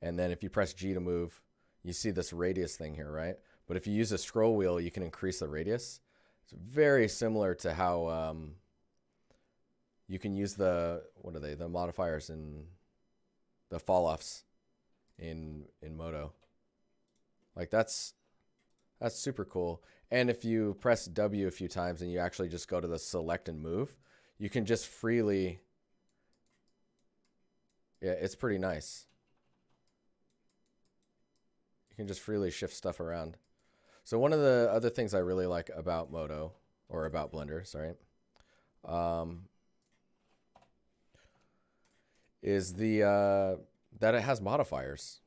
And then if you press G to move, you see this radius thing here, right? But if you use a scroll wheel, you can increase the radius. It's very similar to how you can use the, what are they? The modifiers in the fall offs in Moto. Like that's super cool. And if you press W a few times and you actually just go to the select and move, you can just freely, yeah, it's pretty nice. You can just freely shift stuff around. So one of the other things I really like about Moto, or about Blender, sorry, is the that it has modifiers.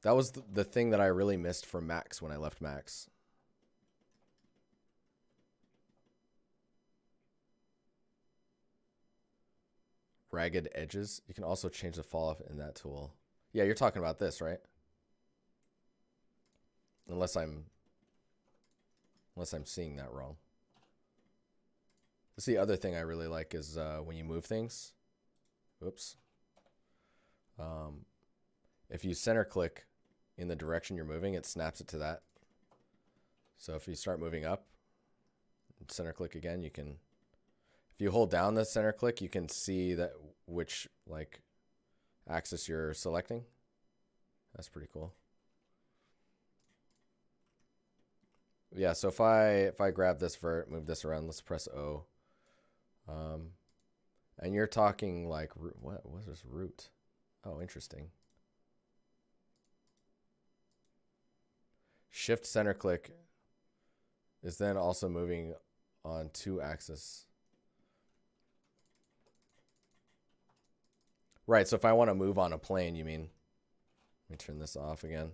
That was the thing that I really missed from Max when I left Max. Ragged edges. You can also change the fall off in that tool. Yeah, you're talking about this, right? Unless I'm seeing that wrong. That's the other thing I really like is when you move things. Oops. If you center click in the direction you're moving, it snaps it to that. So if you start moving up, center click again, you can, if you hold down the center click, you can see that which like axis you're selecting. That's pretty cool. Yeah, so if I grab this vert, move this around, let's press O. And you're talking like, what is this root? Oh, interesting. Shift center click is then also moving on 2 axes. Right, so if I want to move on a plane, you mean? Let me turn this off again.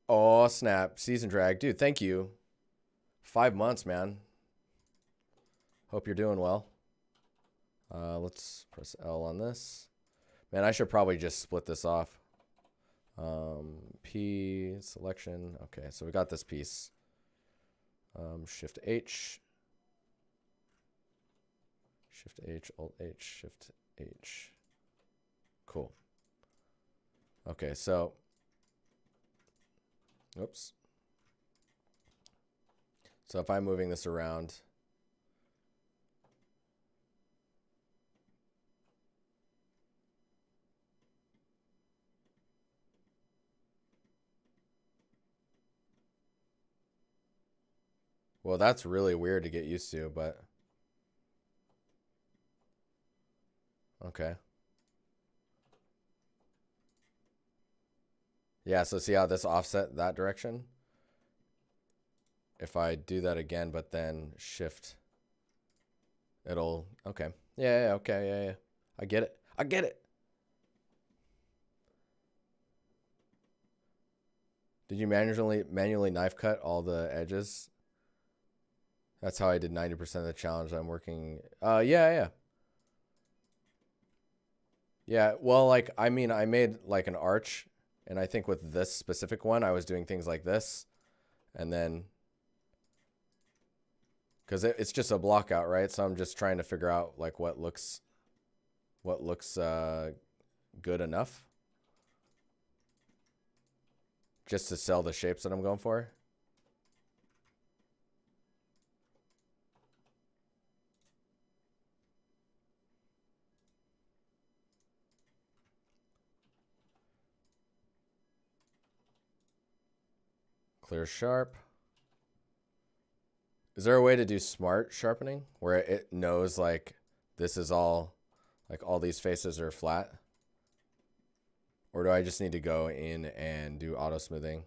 Oh, snap. Season drag. Dude, thank you. 5 months, man. Hope you're doing well. Let's press L on this. Man, I should probably just split this off. P selection. Okay, so we got this piece. Shift H. Shift H, Alt H, Shift H. Cool. Okay, so, oops. So if I'm moving this around, well, that's really weird to get used to, but okay. Yeah, so see how this offset that direction? If I do that again, but then shift, it'll, okay. Yeah, okay, yeah. I get it. I get it. Did you manually knife cut all the edges? That's how I did 90% of the challenge. I'm working. Yeah. Yeah, well, like, I mean, I made like an arch, and I think with this specific one, I was doing things like this, and then, because it's just a block out, right? So I'm just trying to figure out like what looks good enough, just to sell the shapes that I'm going for. Clear sharp. Is there a way to do smart sharpening where it knows like this is all, like all these faces are flat? Or do I just need to go in and do auto smoothing?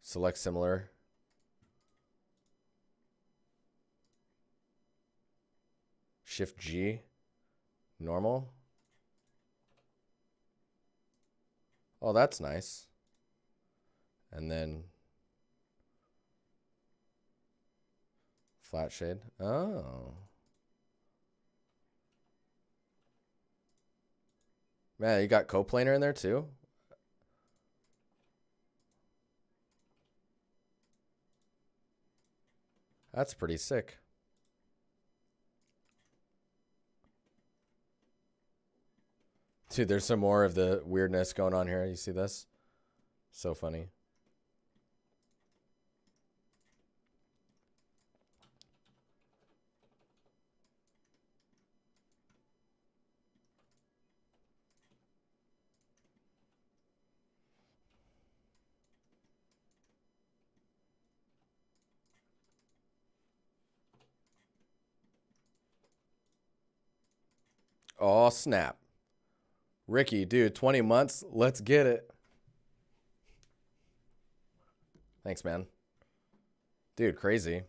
Select similar. Shift G. Normal. Oh, that's nice. And then flat shade. Oh. Man, you got coplanar in there too? That's pretty sick. Dude, there's some more of the weirdness going on here. You see this? So funny. Oh, snap. Ricky, dude, 20 months. Let's get it. Thanks, man. Dude, crazy.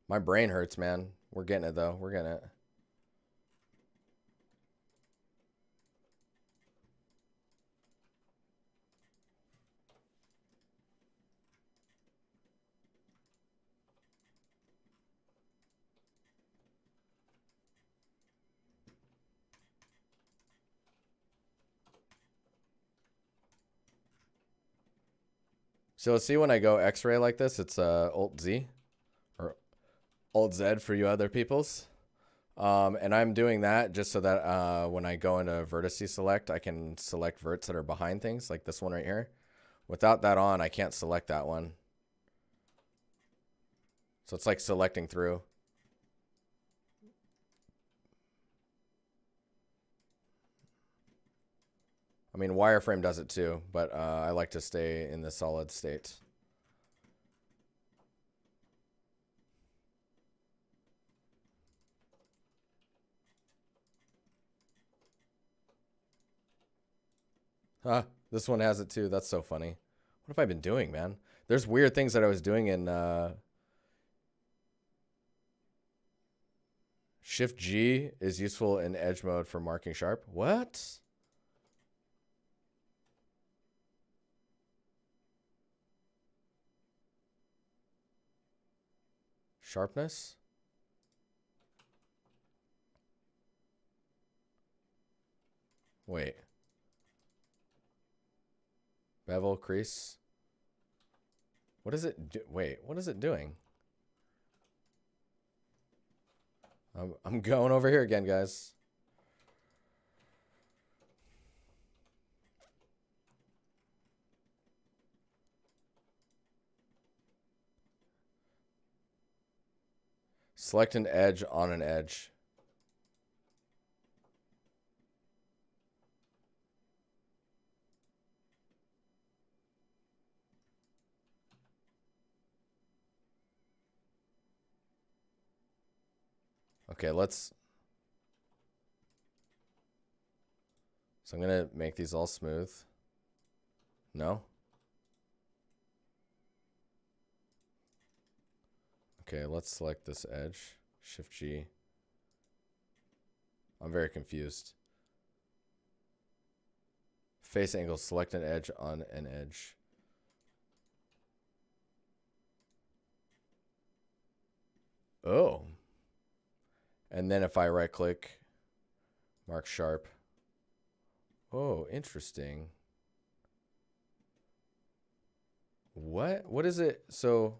My brain hurts, man. We're getting it, though. We're getting it. So see when I go X-ray like this, it's Alt Z or Alt Z for you other peoples. And I'm doing that just so that when I go into vertice select, I can select verts that are behind things like this one right here. Without that on, I can't select that one. So it's like selecting through. I mean, wireframe does it too, but I like to stay in the solid state. Huh, this one has it too. That's so funny. What have I been doing, man? There's weird things that I was doing in Shift G is useful in edge mode for marking sharp. What? Sharpness? Wait. Bevel, crease. What is it? Wait, what is it doing? I'm going over here again, guys. Select an edge on an edge. Okay, let's... So I'm going to make these all smooth. No? Okay, let's select this edge. Shift G. I'm very confused. Face angle, select an edge on an edge. Oh. And then if I right click, mark sharp. Oh, interesting. What? What is it? So,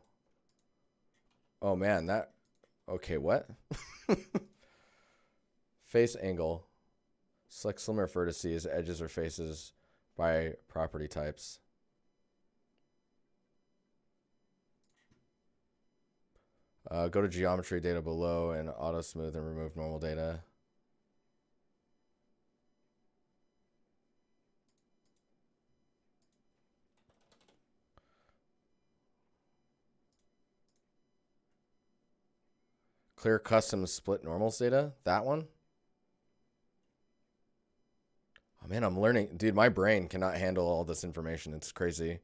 oh man, that, okay, what? Face angle. Select slimmer vertices, edges or faces by property types. Go to geometry data below and auto smooth and remove normal data. Clear custom split normals data. That one. Oh man, I'm learning. Dude, my brain cannot handle all this information. It's crazy.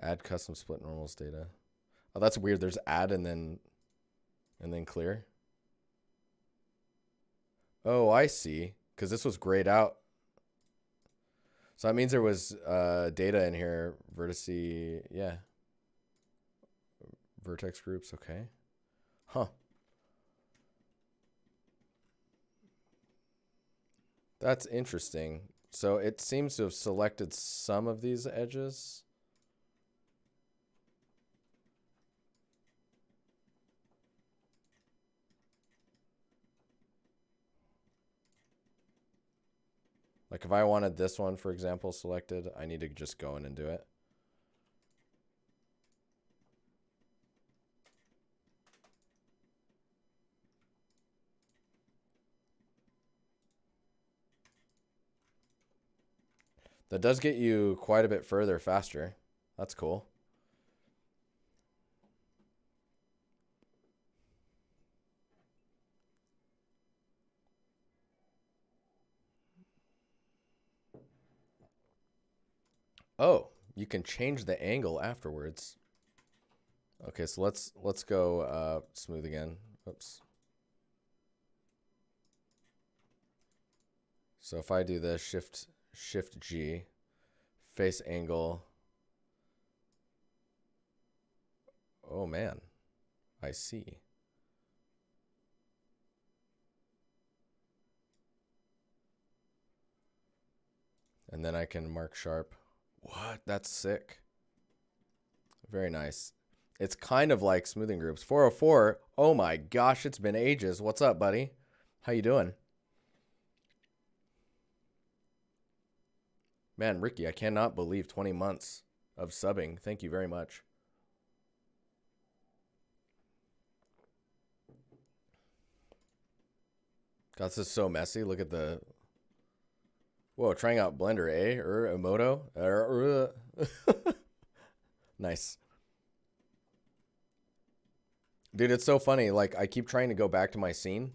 Add custom split normals data. Oh, that's weird. There's add and then clear. Oh, I see. Because this was grayed out. So that means there was data in here. Vertice, yeah. Vertex groups, okay. Huh. That's interesting. So it seems to have selected some of these edges. Like if I wanted this one, for example, selected, I need to just go in and do it. That does get you quite a bit further faster. That's cool. Oh, you can change the angle afterwards. Okay, so let's go smooth again. Oops. So if I do this, shift G, face angle. Oh man, I see. And then I can mark sharp. What? That's sick. Very nice. It's kind of like smoothing groups. 404. Oh my gosh, it's been ages. What's up, buddy? How you doing? Man, Ricky, I cannot believe 20 months of subbing. Thank you very much. God, this is so messy. Look at the... Whoa, trying out Blender, eh? Emoto? Nice. Dude, it's so funny. Like, I keep trying to go back to my scene,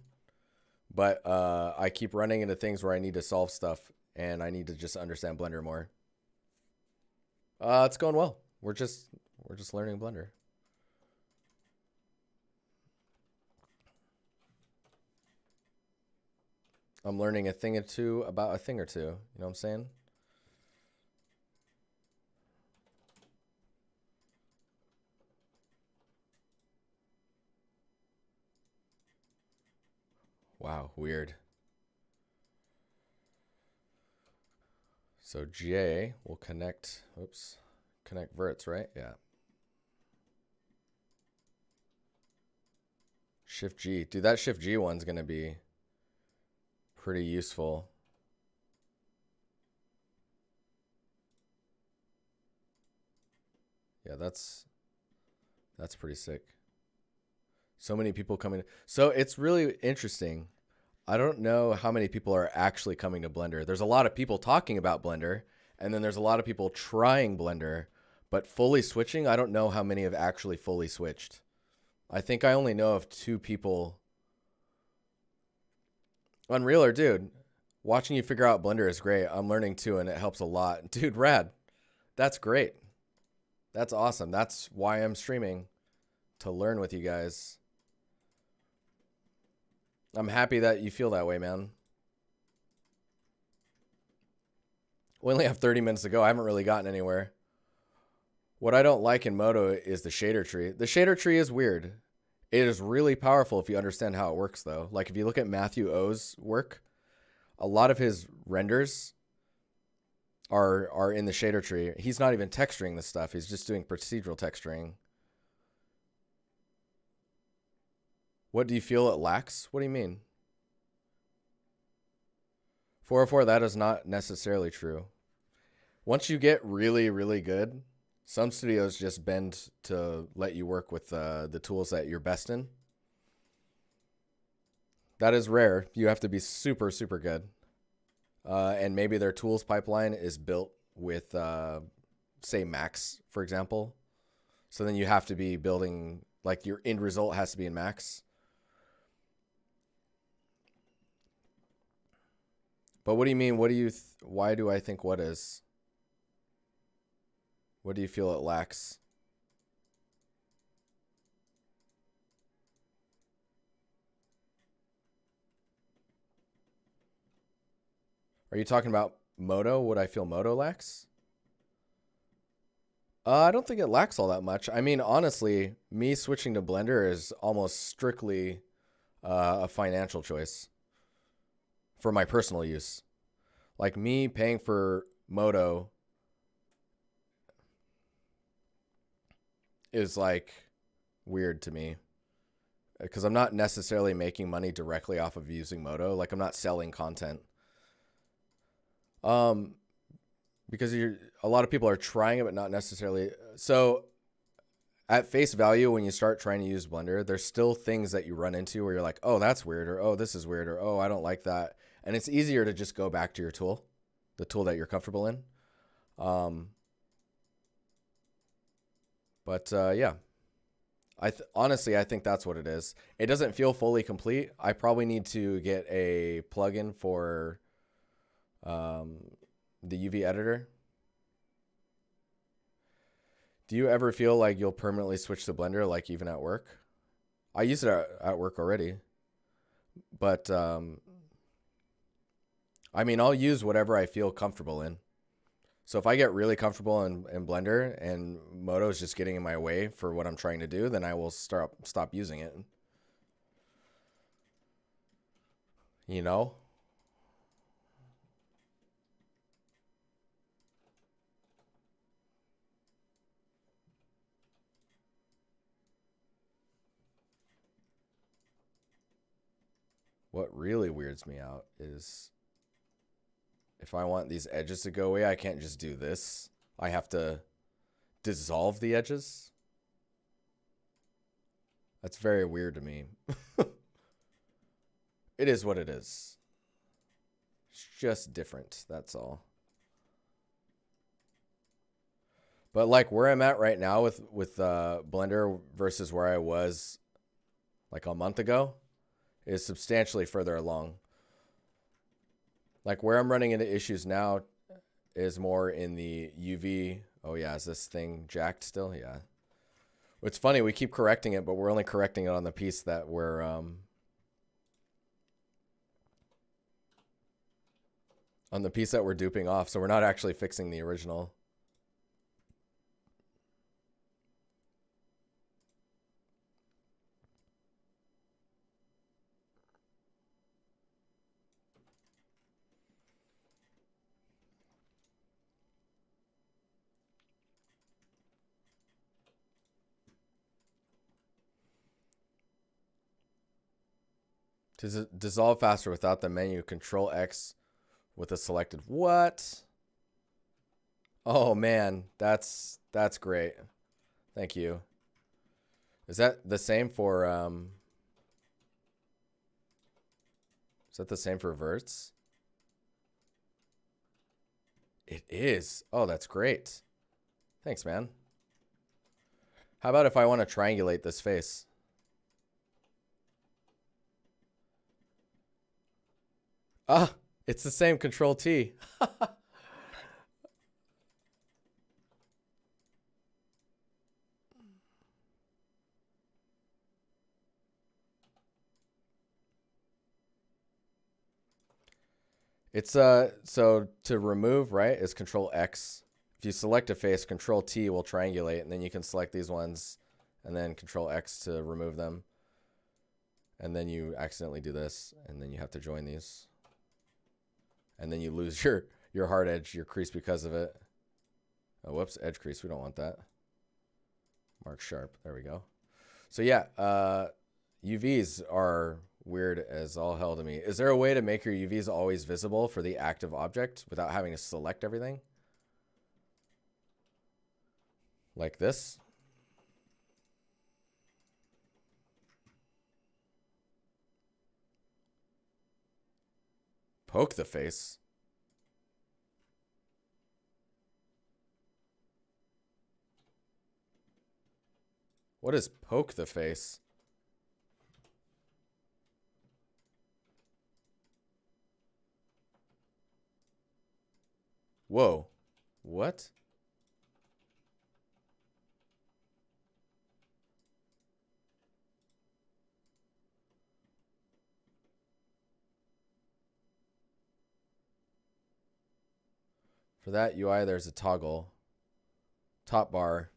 but I keep running into things where I need to solve stuff, and I need to just understand Blender more. It's going well. We're just learning Blender. I'm learning a thing or two about a thing or two. You know what I'm saying? Wow, weird. So J will connect, oops, connect verts, right? Yeah. Shift G. Dude, that Shift G one's going to be pretty useful. Yeah, that's pretty sick. So many people coming. So it's really interesting. I don't know how many people are actually coming to Blender. There's a lot of people talking about Blender, and then there's a lot of people trying Blender, but fully switching, I don't know how many have actually fully switched. I think I only know of 2 people. Unrealer, dude, watching you figure out Blender is great. I'm learning too, and it helps a lot. Dude, rad. That's great. That's awesome. That's why I'm streaming, to learn with you guys. I'm happy that you feel that way, man. We only have 30 minutes to go. I haven't really gotten anywhere. What I don't like in Moto is the shader tree. The shader tree is weird. It is really powerful if you understand how it works, though. Like, if you look at Matthew O's work, a lot of his renders are in the shader tree. He's not even texturing this stuff. He's just doing procedural texturing. What do you feel it lacks? What do you mean? 404, that is not necessarily true. Once you get really, really good, some studios just bend to let you work with the tools that you're best in. That is rare. You have to be super, super good. And maybe their tools pipeline is built with, say, Max, for example. So then you have to be building, like, your end result has to be in Max. But what do you mean? What do you? Why do I think what is? What do you feel it lacks? Are you talking about Moto? What I feel Moto lacks? I don't think it lacks all that much. I mean, honestly, me switching to Blender is almost strictly a financial choice for my personal use. Like, me paying for Moto is like weird to me, because I'm not necessarily making money directly off of using Moto. Like, I'm not selling content. Um, because a lot of people are trying it, but not necessarily. So at face value, when you start trying to use Blender, there's still things that you run into where you're like, oh, that's weird, or oh, this is weird, or oh, I don't like that. And it's easier to just go back to your tool, the tool that you're comfortable in. Yeah, honestly, I think that's what it is. It doesn't feel fully complete. I probably need to get a plugin for the UV editor. Do you ever feel like you'll permanently switch to Blender, like even at work? I use it at work already, but I mean, I'll use whatever I feel comfortable in. So if I get really comfortable in Blender and Moto is just getting in my way for what I'm trying to do, then I will stop using it. You know? What really weirds me out is if I want these edges to go away, I can't just do this. I have to dissolve the edges. That's very weird to me. It is what it is. It's just different, that's all. But like where I'm at right now with Blender versus where I was like a month ago is substantially further along. Like where I'm running into issues now is more in the UV. Oh yeah, is this thing jacked still? Yeah. It's funny, we keep correcting it, but we're only correcting it on the piece that we're duping off, so we're not actually fixing the original. To dissolve faster without the menu, Control X with a selected. What? Oh man, that's great. Thank you. Is that the same for is that the same for verts? It is. Oh, that's great. Thanks, man. How about if I want to triangulate this face? Ah, it's the same Control T. It's so to remove, right, is Control X. If you select a face, Control T will triangulate, and then you can select these ones and then Control X to remove them. And then you accidentally do this, and then you have to join these. And then you lose your hard edge, your crease because of it. Oh, whoops, edge crease. We don't want that. Mark sharp. There we go. So yeah, UVs are weird as all hell to me. Is there a way to make your UVs always visible for the active object without having to select everything? Like this? Poke the face. What is poke the face? Whoa. What? For that UI, there's a toggle. Top bar.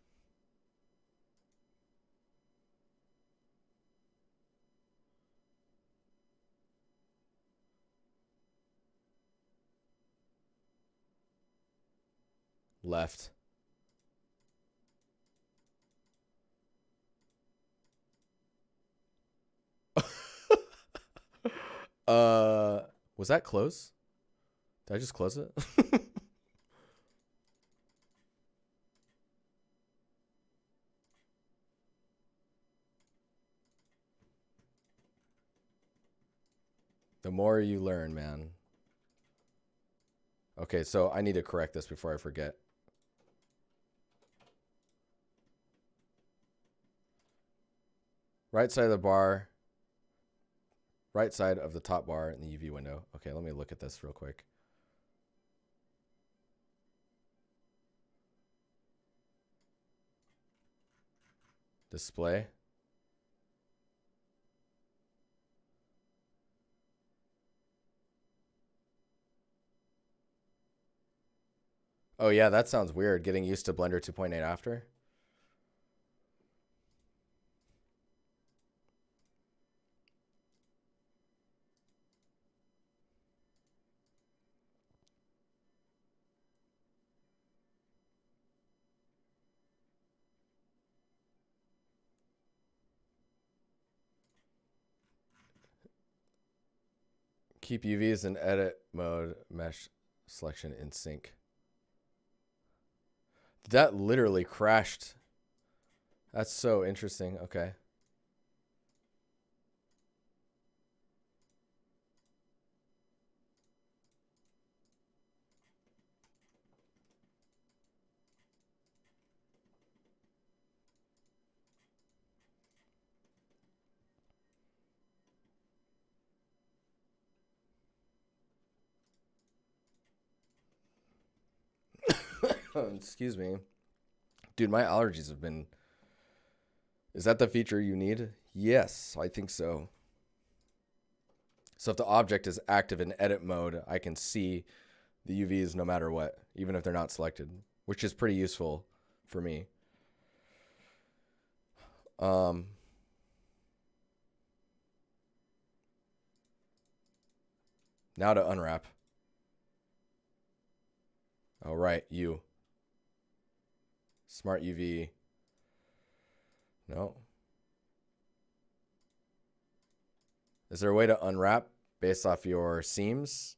Left. Was that close? Did I just close it? The more you learn, man. Okay, so I need to correct this before I forget. Right side of the bar. Right side of the top bar in the UV window. Okay, let me look at this real quick. Display. Oh yeah, that sounds weird. Getting used to Blender 2.8 after. Keep UVs in edit mode, mesh selection in sync. That literally crashed. That's so interesting. Okay. Excuse me. Dude, my allergies have been... Is that the feature you need? Yes, I think so. So if the object is active in edit mode, I can see the UVs no matter what, even if they're not selected, which is pretty useful for me. Now to unwrap. Oh, right, you. Smart UV. No. Is there a way to unwrap based off your seams?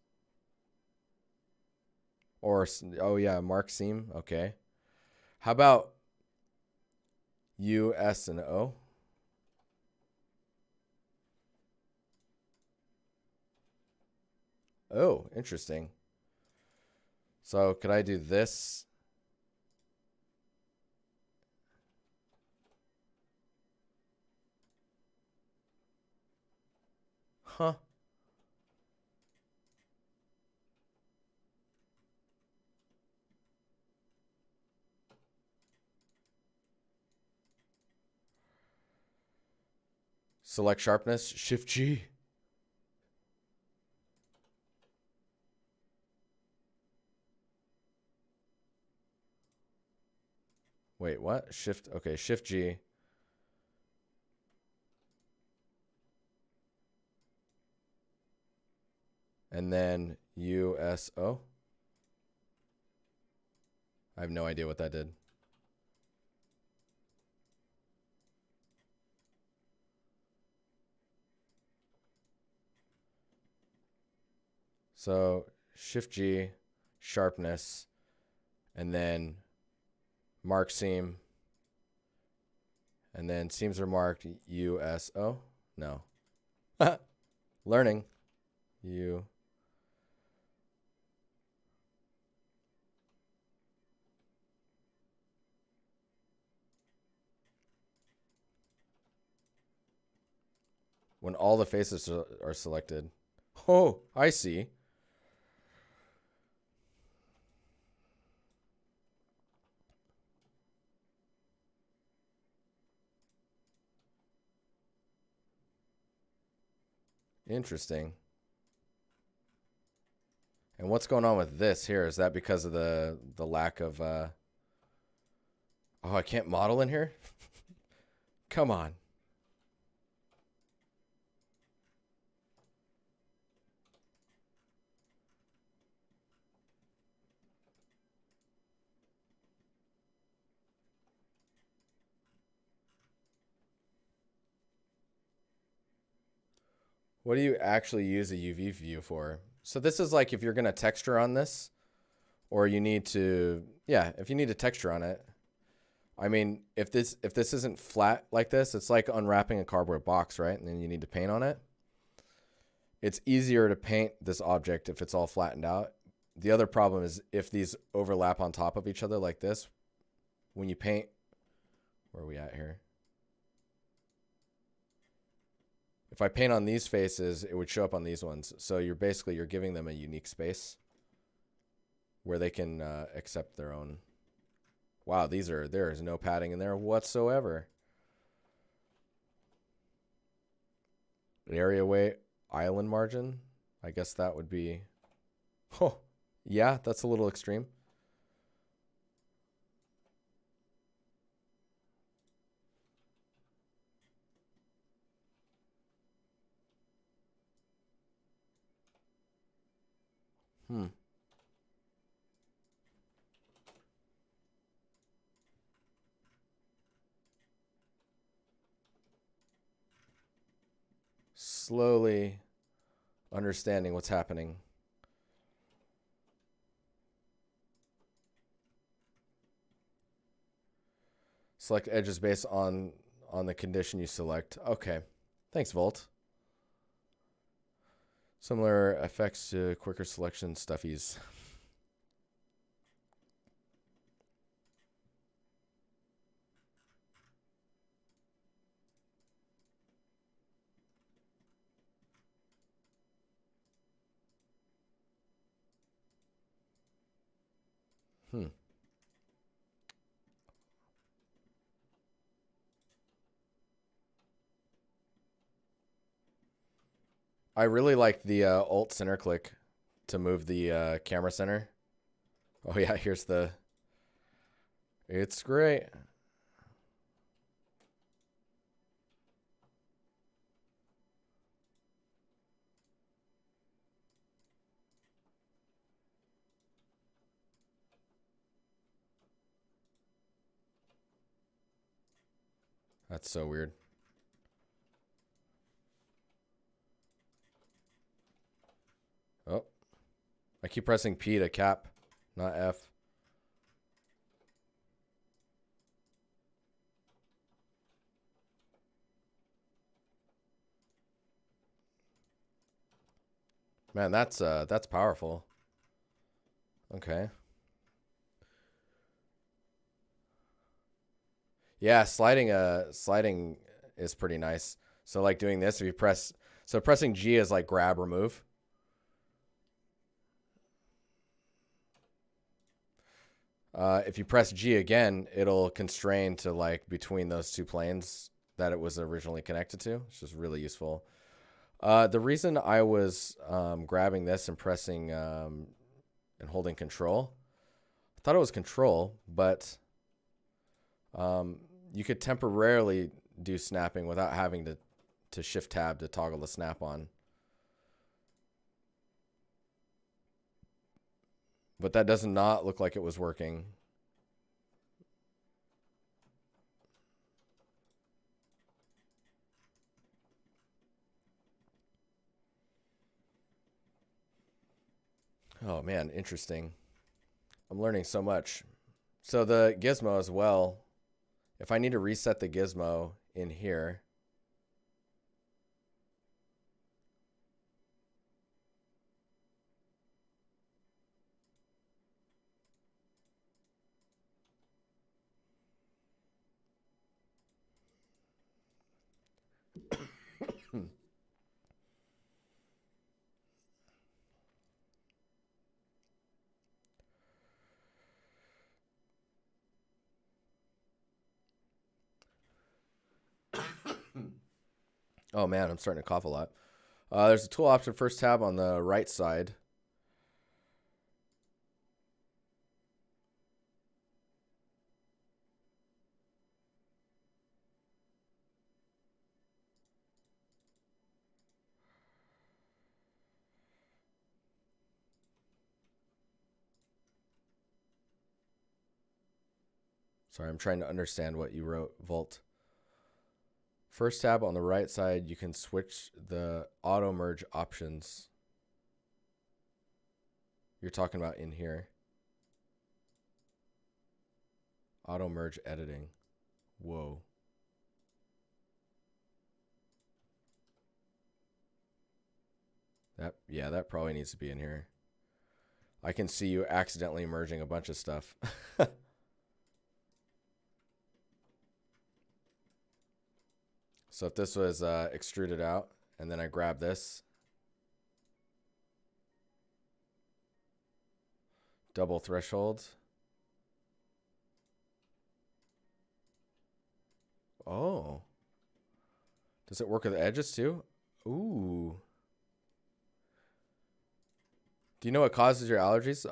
Or, oh yeah, mark seam. Okay. How about U, S, and O? Oh, interesting. So could I do this? Huh. Select sharpness, Shift G. Wait, what? Shift, okay, Shift G. And then USO. I have no idea what that did. So Shift G, sharpness, and then mark seam. And then seams are marked USO. No. Learning. U. When all the faces are selected. Oh, I see. Interesting. And what's going on with this here? Is that because of the lack of... Oh, I can't model in here? Come on. What do you actually use a UV view for? So this is like if you're going to texture on this, or you need to, yeah, if you need a texture on it. I mean, if this isn't flat like this, it's like unwrapping a cardboard box, right? And then you need to paint on it. It's easier to paint this object if it's all flattened out. The other problem is if these overlap on top of each other like this, when you paint, where are we at here? If I paint on these faces, it would show up on these ones. So you're giving them a unique space where they can accept their own. Wow, there is no padding in there whatsoever. Area weight, island margin. I guess that would be, oh, yeah, that's a little extreme. Slowly understanding what's happening. Select edges based on the condition you select. Okay. Thanks, Volt. Similar effects to quicker selection stuffies. I really like the Alt center click to move the camera center. Oh yeah, here's the. It's great. That's so weird. Oh, I keep pressing P to cap, not F. Man, that's powerful. Okay. Yeah, sliding is pretty nice. So like doing this, if you press, so pressing G is like grab, remove. If you press G again, it'll constrain to like between those two planes that it was originally connected to, which is really useful. The reason I was grabbing this and pressing and holding control, I thought it was control, but you could temporarily do snapping without having to shift tab to toggle the snap on. But that does not look like it was working. Oh man, interesting. I'm learning so much. So the gizmo as well, if I need to reset the gizmo in here, oh man, I'm starting to cough a lot. There's a tool option, first tab on the right side. Sorry, I'm trying to understand what you wrote, Volt. First tab on the right side, you can switch the auto merge options. You're talking about in here. Auto merge editing. Whoa. That probably needs to be in here. I can see you accidentally merging a bunch of stuff. So if this was extruded out and then I grab this, double threshold. Oh. Does it work with the edges too? Ooh. Do you know what causes your allergies?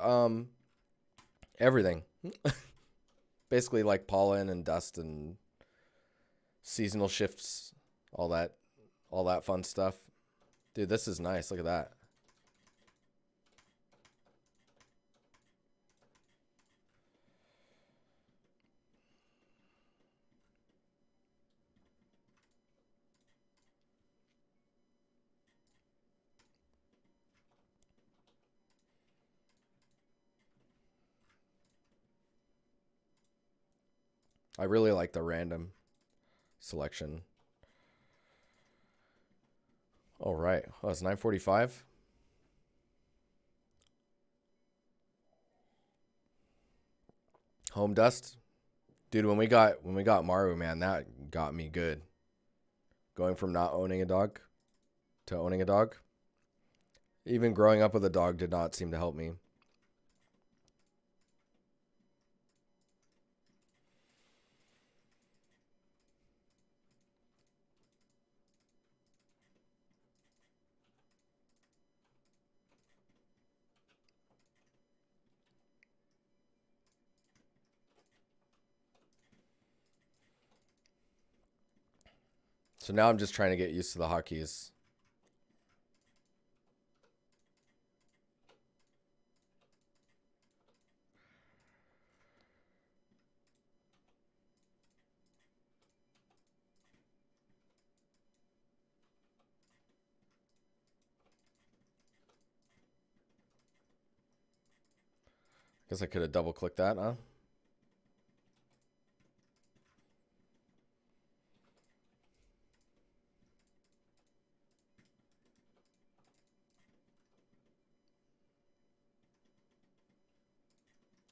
Everything. Basically like pollen and dust and seasonal shifts, all that fun stuff. Dude, this is nice. Look at that. I really like the random selection. All right. Oh, it's 9:45. Home dust. Dude, when we got Maru, man, that got me good. Going from not owning a dog to owning a dog. Even growing up with a dog did not seem to help me. So now I'm just trying to get used to the hotkeys. Guess I could have double clicked that, huh?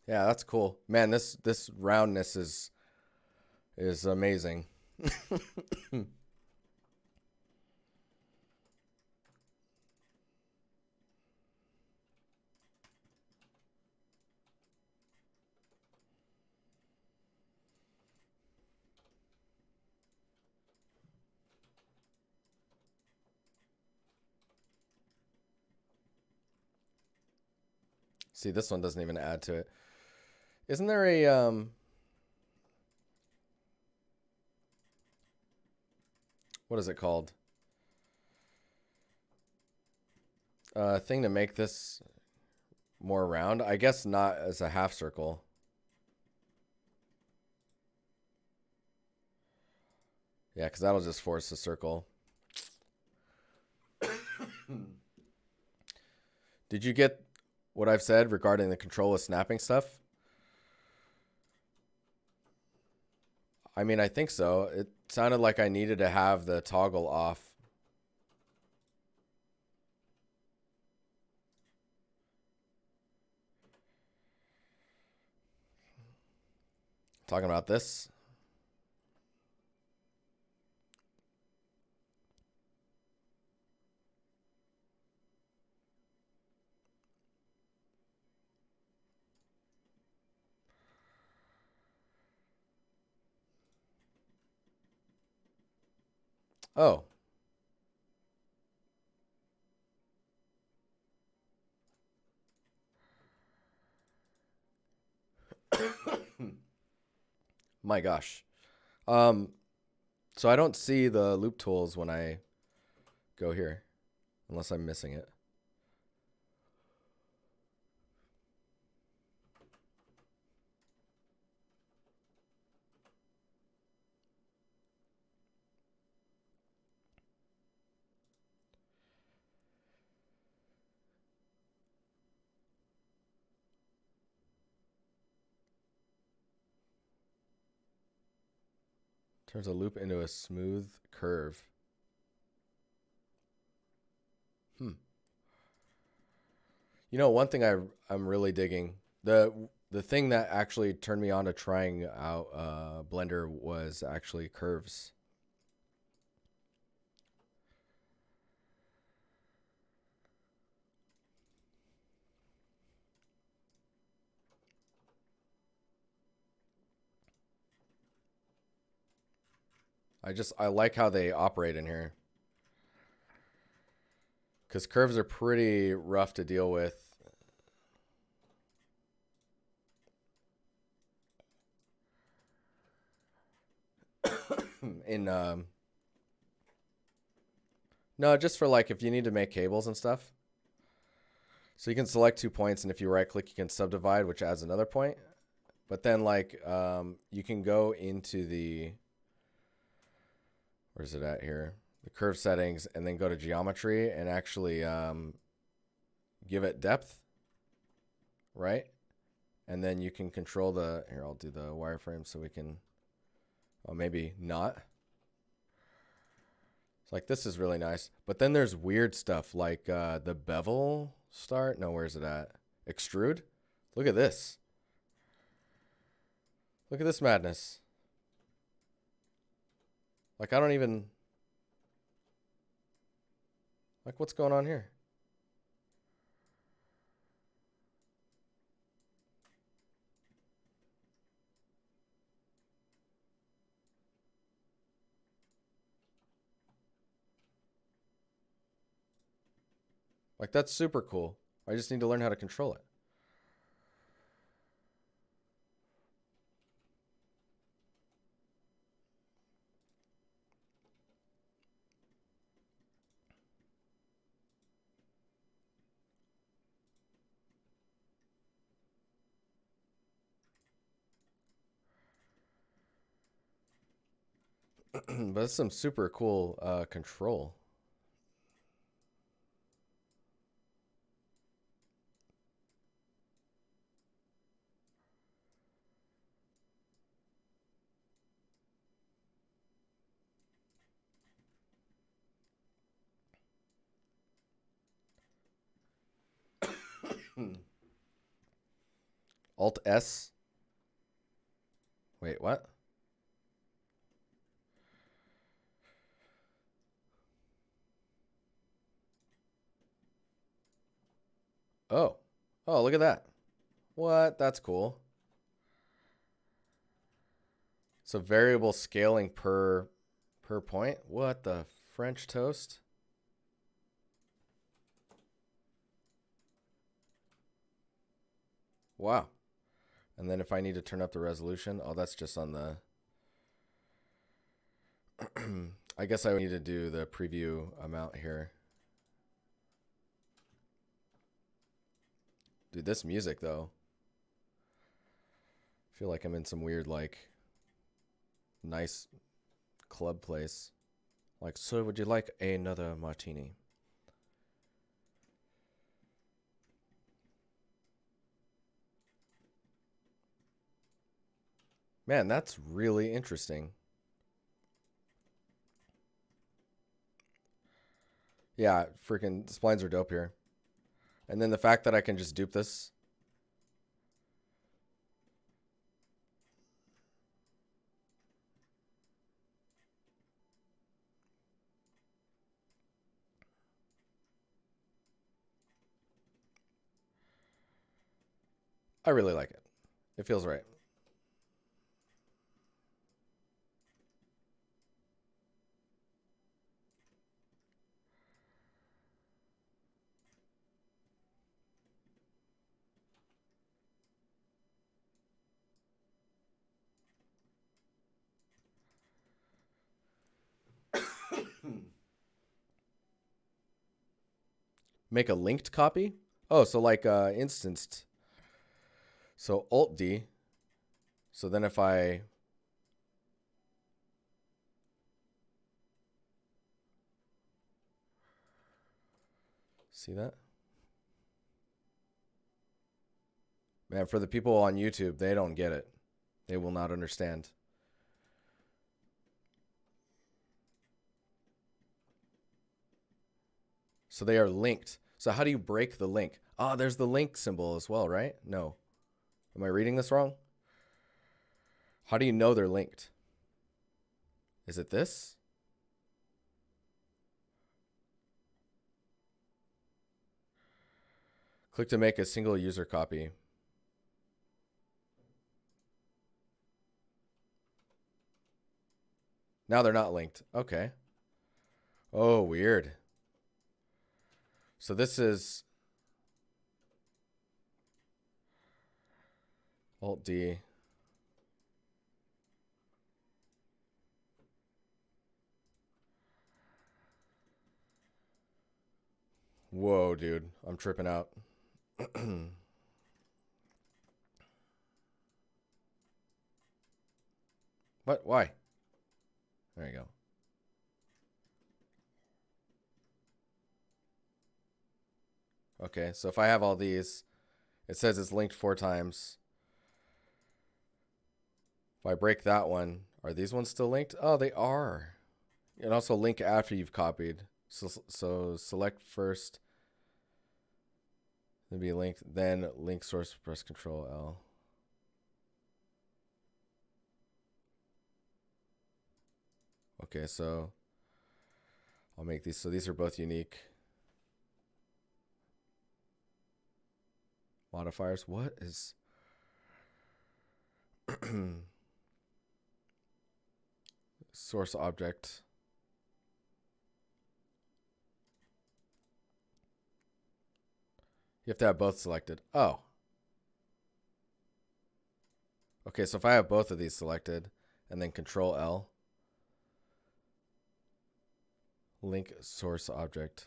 Yeah, that's cool. Man, this roundness is amazing. See, this one doesn't even add to it. Isn't there a what is it called? Thing to make this more round? I guess not as a half circle. Yeah, because that'll just force a circle. Did you get what I've said regarding the control of snapping stuff? I mean, I think so. It sounded like I needed to have the toggle off. Talking about this. Oh. My gosh. So I don't see the loop tools when I go here, unless I'm missing it. Turns a loop into a smooth curve. You know, one thing I'm really digging, the thing that actually turned me on to trying out Blender was actually curves. I like how they operate in here. Because curves are pretty rough to deal with. No, just for like if you need to make cables and stuff. So you can select 2 points, and if you right click, you can subdivide, which adds another point. But then like you can go into the, where's it at here? The curve settings, and then go to geometry and actually give it depth, right? And then you can control the, here, I'll do the wireframe so we can, oh, maybe not. It's like, this is really nice. But then there's weird stuff like the bevel start. No, where's it at? Extrude. Look at this. Look at this madness. Like, I don't even, like, what's going on here? Like, that's super cool. I just need to learn how to control it. But that's some super cool control. Alt S. Wait, what? Oh. Oh, look at that. What? That's cool. So variable scaling per point. What the French toast? Wow. And then if I need to turn up the resolution, oh, that's just on the, I guess I would need to do the preview amount here. Dude, this music though. I feel like I'm in some weird, like, nice club place. Like, so would you like another martini? Man, that's really interesting. Yeah, freaking splines are dope here. And then the fact that I can just dupe this. I really like it. It feels right. Make a linked copy? Oh, so like instanced. So Alt D. So then if I, see that? Man, for the people on YouTube, they don't get it. They will not understand. So they are linked. So how do you break the link? Ah, there's the link symbol as well, right? No. Am I reading this wrong? How do you know they're linked? Is it this? Click to make a single user copy. Now they're not linked. Okay. Oh, weird. So this is Alt D. Whoa, dude. I'm tripping out. What? Why? There you go. Okay, so if I have all these, it says it's linked 4 times. If I break that one, are these ones still linked? Oh, they are. You can also link after you've copied. So select first, then be linked, then link source, press Control L. Okay, so I'll make these. So these are both unique. Modifiers. What is source object? You have to have both selected. Oh. Okay, so if I have both of these selected and then Control L, link source object.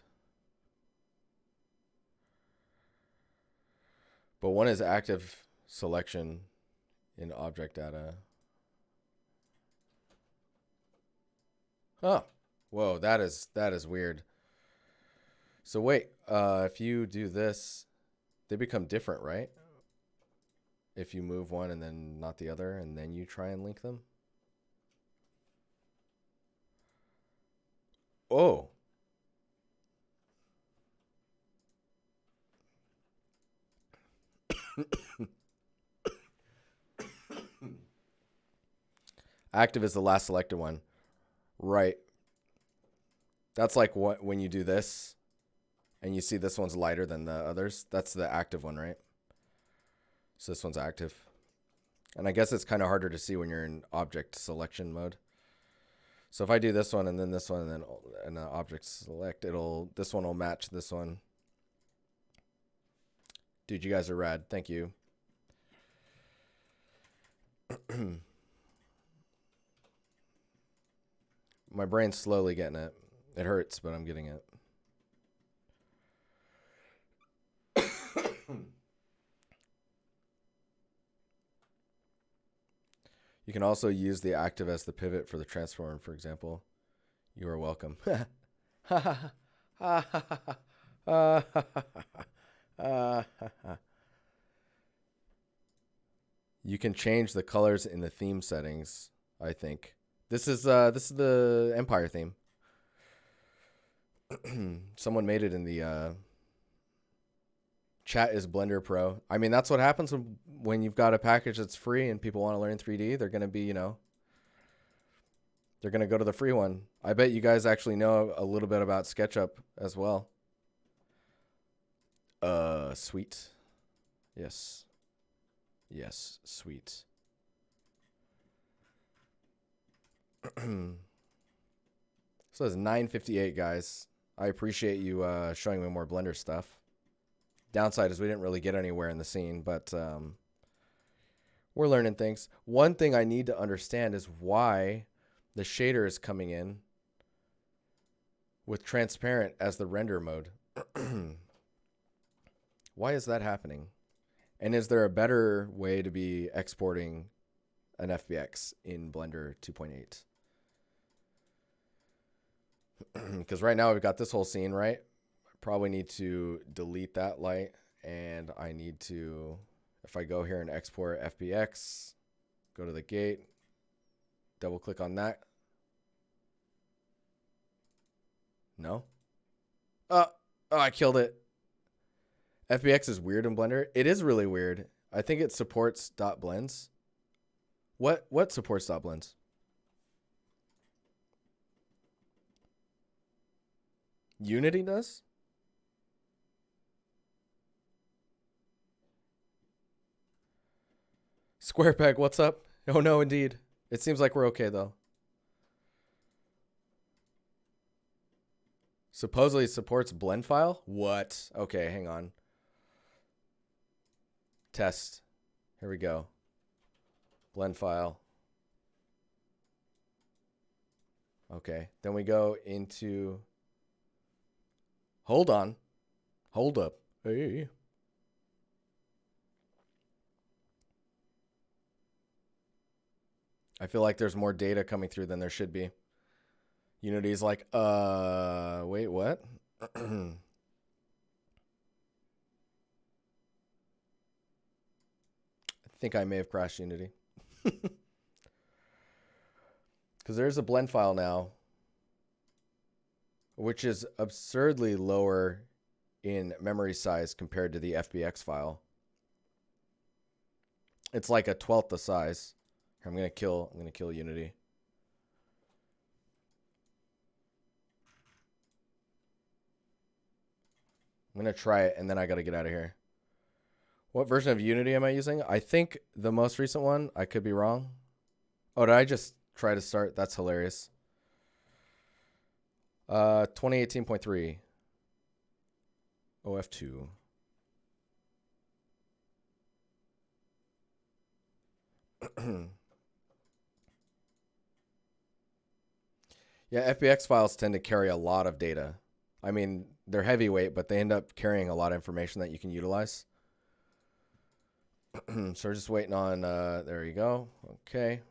But one is active selection in object data. Oh, whoa, that is weird. So wait, if you do this, they become different, right? If you move one and then not the other, and then you try and link them. Oh. Active is the last selected one. Right. That's like what when you do this and you see this one's lighter than the others. That's the active one, right? So this one's active. And I guess it's kind of harder to see when you're in object selection mode. So if I do this one and then this one and then an object select, this one will match this one. Dude, you guys are rad. Thank you. My brain's slowly getting it. It hurts, but I'm getting it. You can also use the active as the pivot for the transform, for example. You are welcome. You can change the colors in the theme settings, I think. This is the Empire theme. Someone made it in the chat is Blender Pro. I mean, that's what happens when you've got a package that's free and people want to learn 3D. They're going to be, they're going to go to the free one. I bet you guys actually know a little bit about SketchUp as well. Sweet. Yes. Yes, sweet. So it's 9:58, guys. I appreciate you showing me more Blender stuff. Downside is we didn't really get anywhere in the scene, but we're learning things. One thing I need to understand is why the shader is coming in with transparent as the render mode. Why is that happening? And is there a better way to be exporting an FBX in Blender 2.8? Because right now we've got this whole scene, right? Probably need to delete that light, and I need to, if I go here and export FBX, go to the gate, double click on that. No? Oh, I killed it. FBX is weird in Blender. It is really weird. I think it supports dot blends. What supports dot blends? Unity does? Squarepeg, what's up? Oh no, indeed. It seems like we're okay though. Supposedly supports blend file? What? Okay, hang on. Test. Here we go. Blend file. Okay, then we go into... Hold on. Hold up. Hey. I feel like there's more data coming through than there should be. Unity's like, wait, what? I think I may have crashed Unity. Because there's a blend file now, which is absurdly lower in memory size compared to the FBX file. It's like a 1/12 the size. I'm gonna kill Unity. I'm gonna try it and then I gotta get out of here. What version of Unity am I using? I think the most recent one. I could be wrong. Oh, did I just try to start? That's hilarious. 2018.3. OF2. Yeah, FBX files tend to carry a lot of data. I mean, they're heavyweight, but they end up carrying a lot of information that you can utilize. So we're just waiting on, there you go. Okay.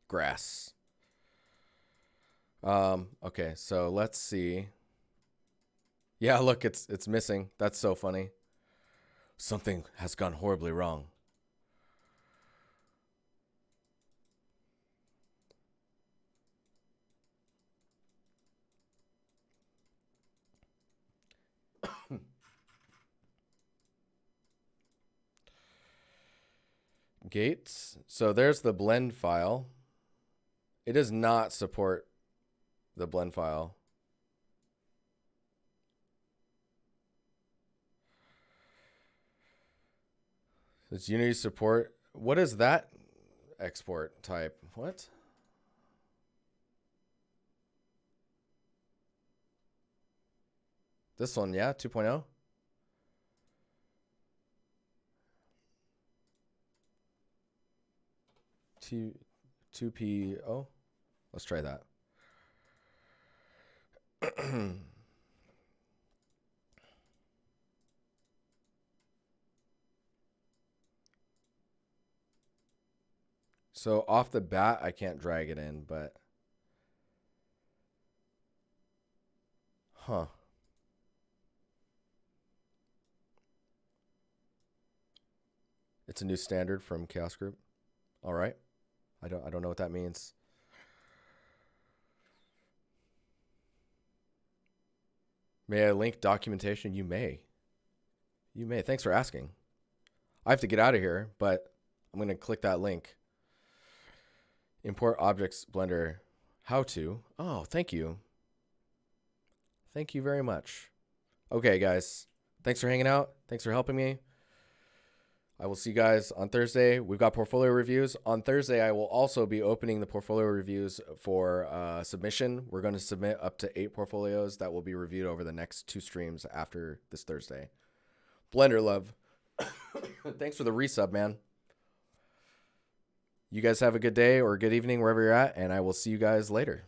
Grass. Okay, so let's see. Yeah, look, it's missing. That's so funny. Something has gone horribly wrong. Gates. So there's the blend file. It does not support the blend file. Does Unity support? What is that export type? What? This one, yeah, 2.0. 2P0. Let's try that. So off the bat, I can't drag it in, but... Huh. It's a new standard from Chaos Group. All right. I don't know what that means. May I link documentation? You may. You may. Thanks for asking. I have to get out of here, but I'm going to click that link. Import objects Blender. How to? Oh, thank you. Thank you very much. Okay, guys. Thanks for hanging out. Thanks for helping me. I will see you guys on Thursday. We've got portfolio reviews. On Thursday, I will also be opening the portfolio reviews for submission. We're going to submit up to 8 portfolios that will be reviewed over the next 2 streams after this Thursday. Blender love. Thanks for the resub, man. You guys have a good day or a good evening wherever you're at, and I will see you guys later.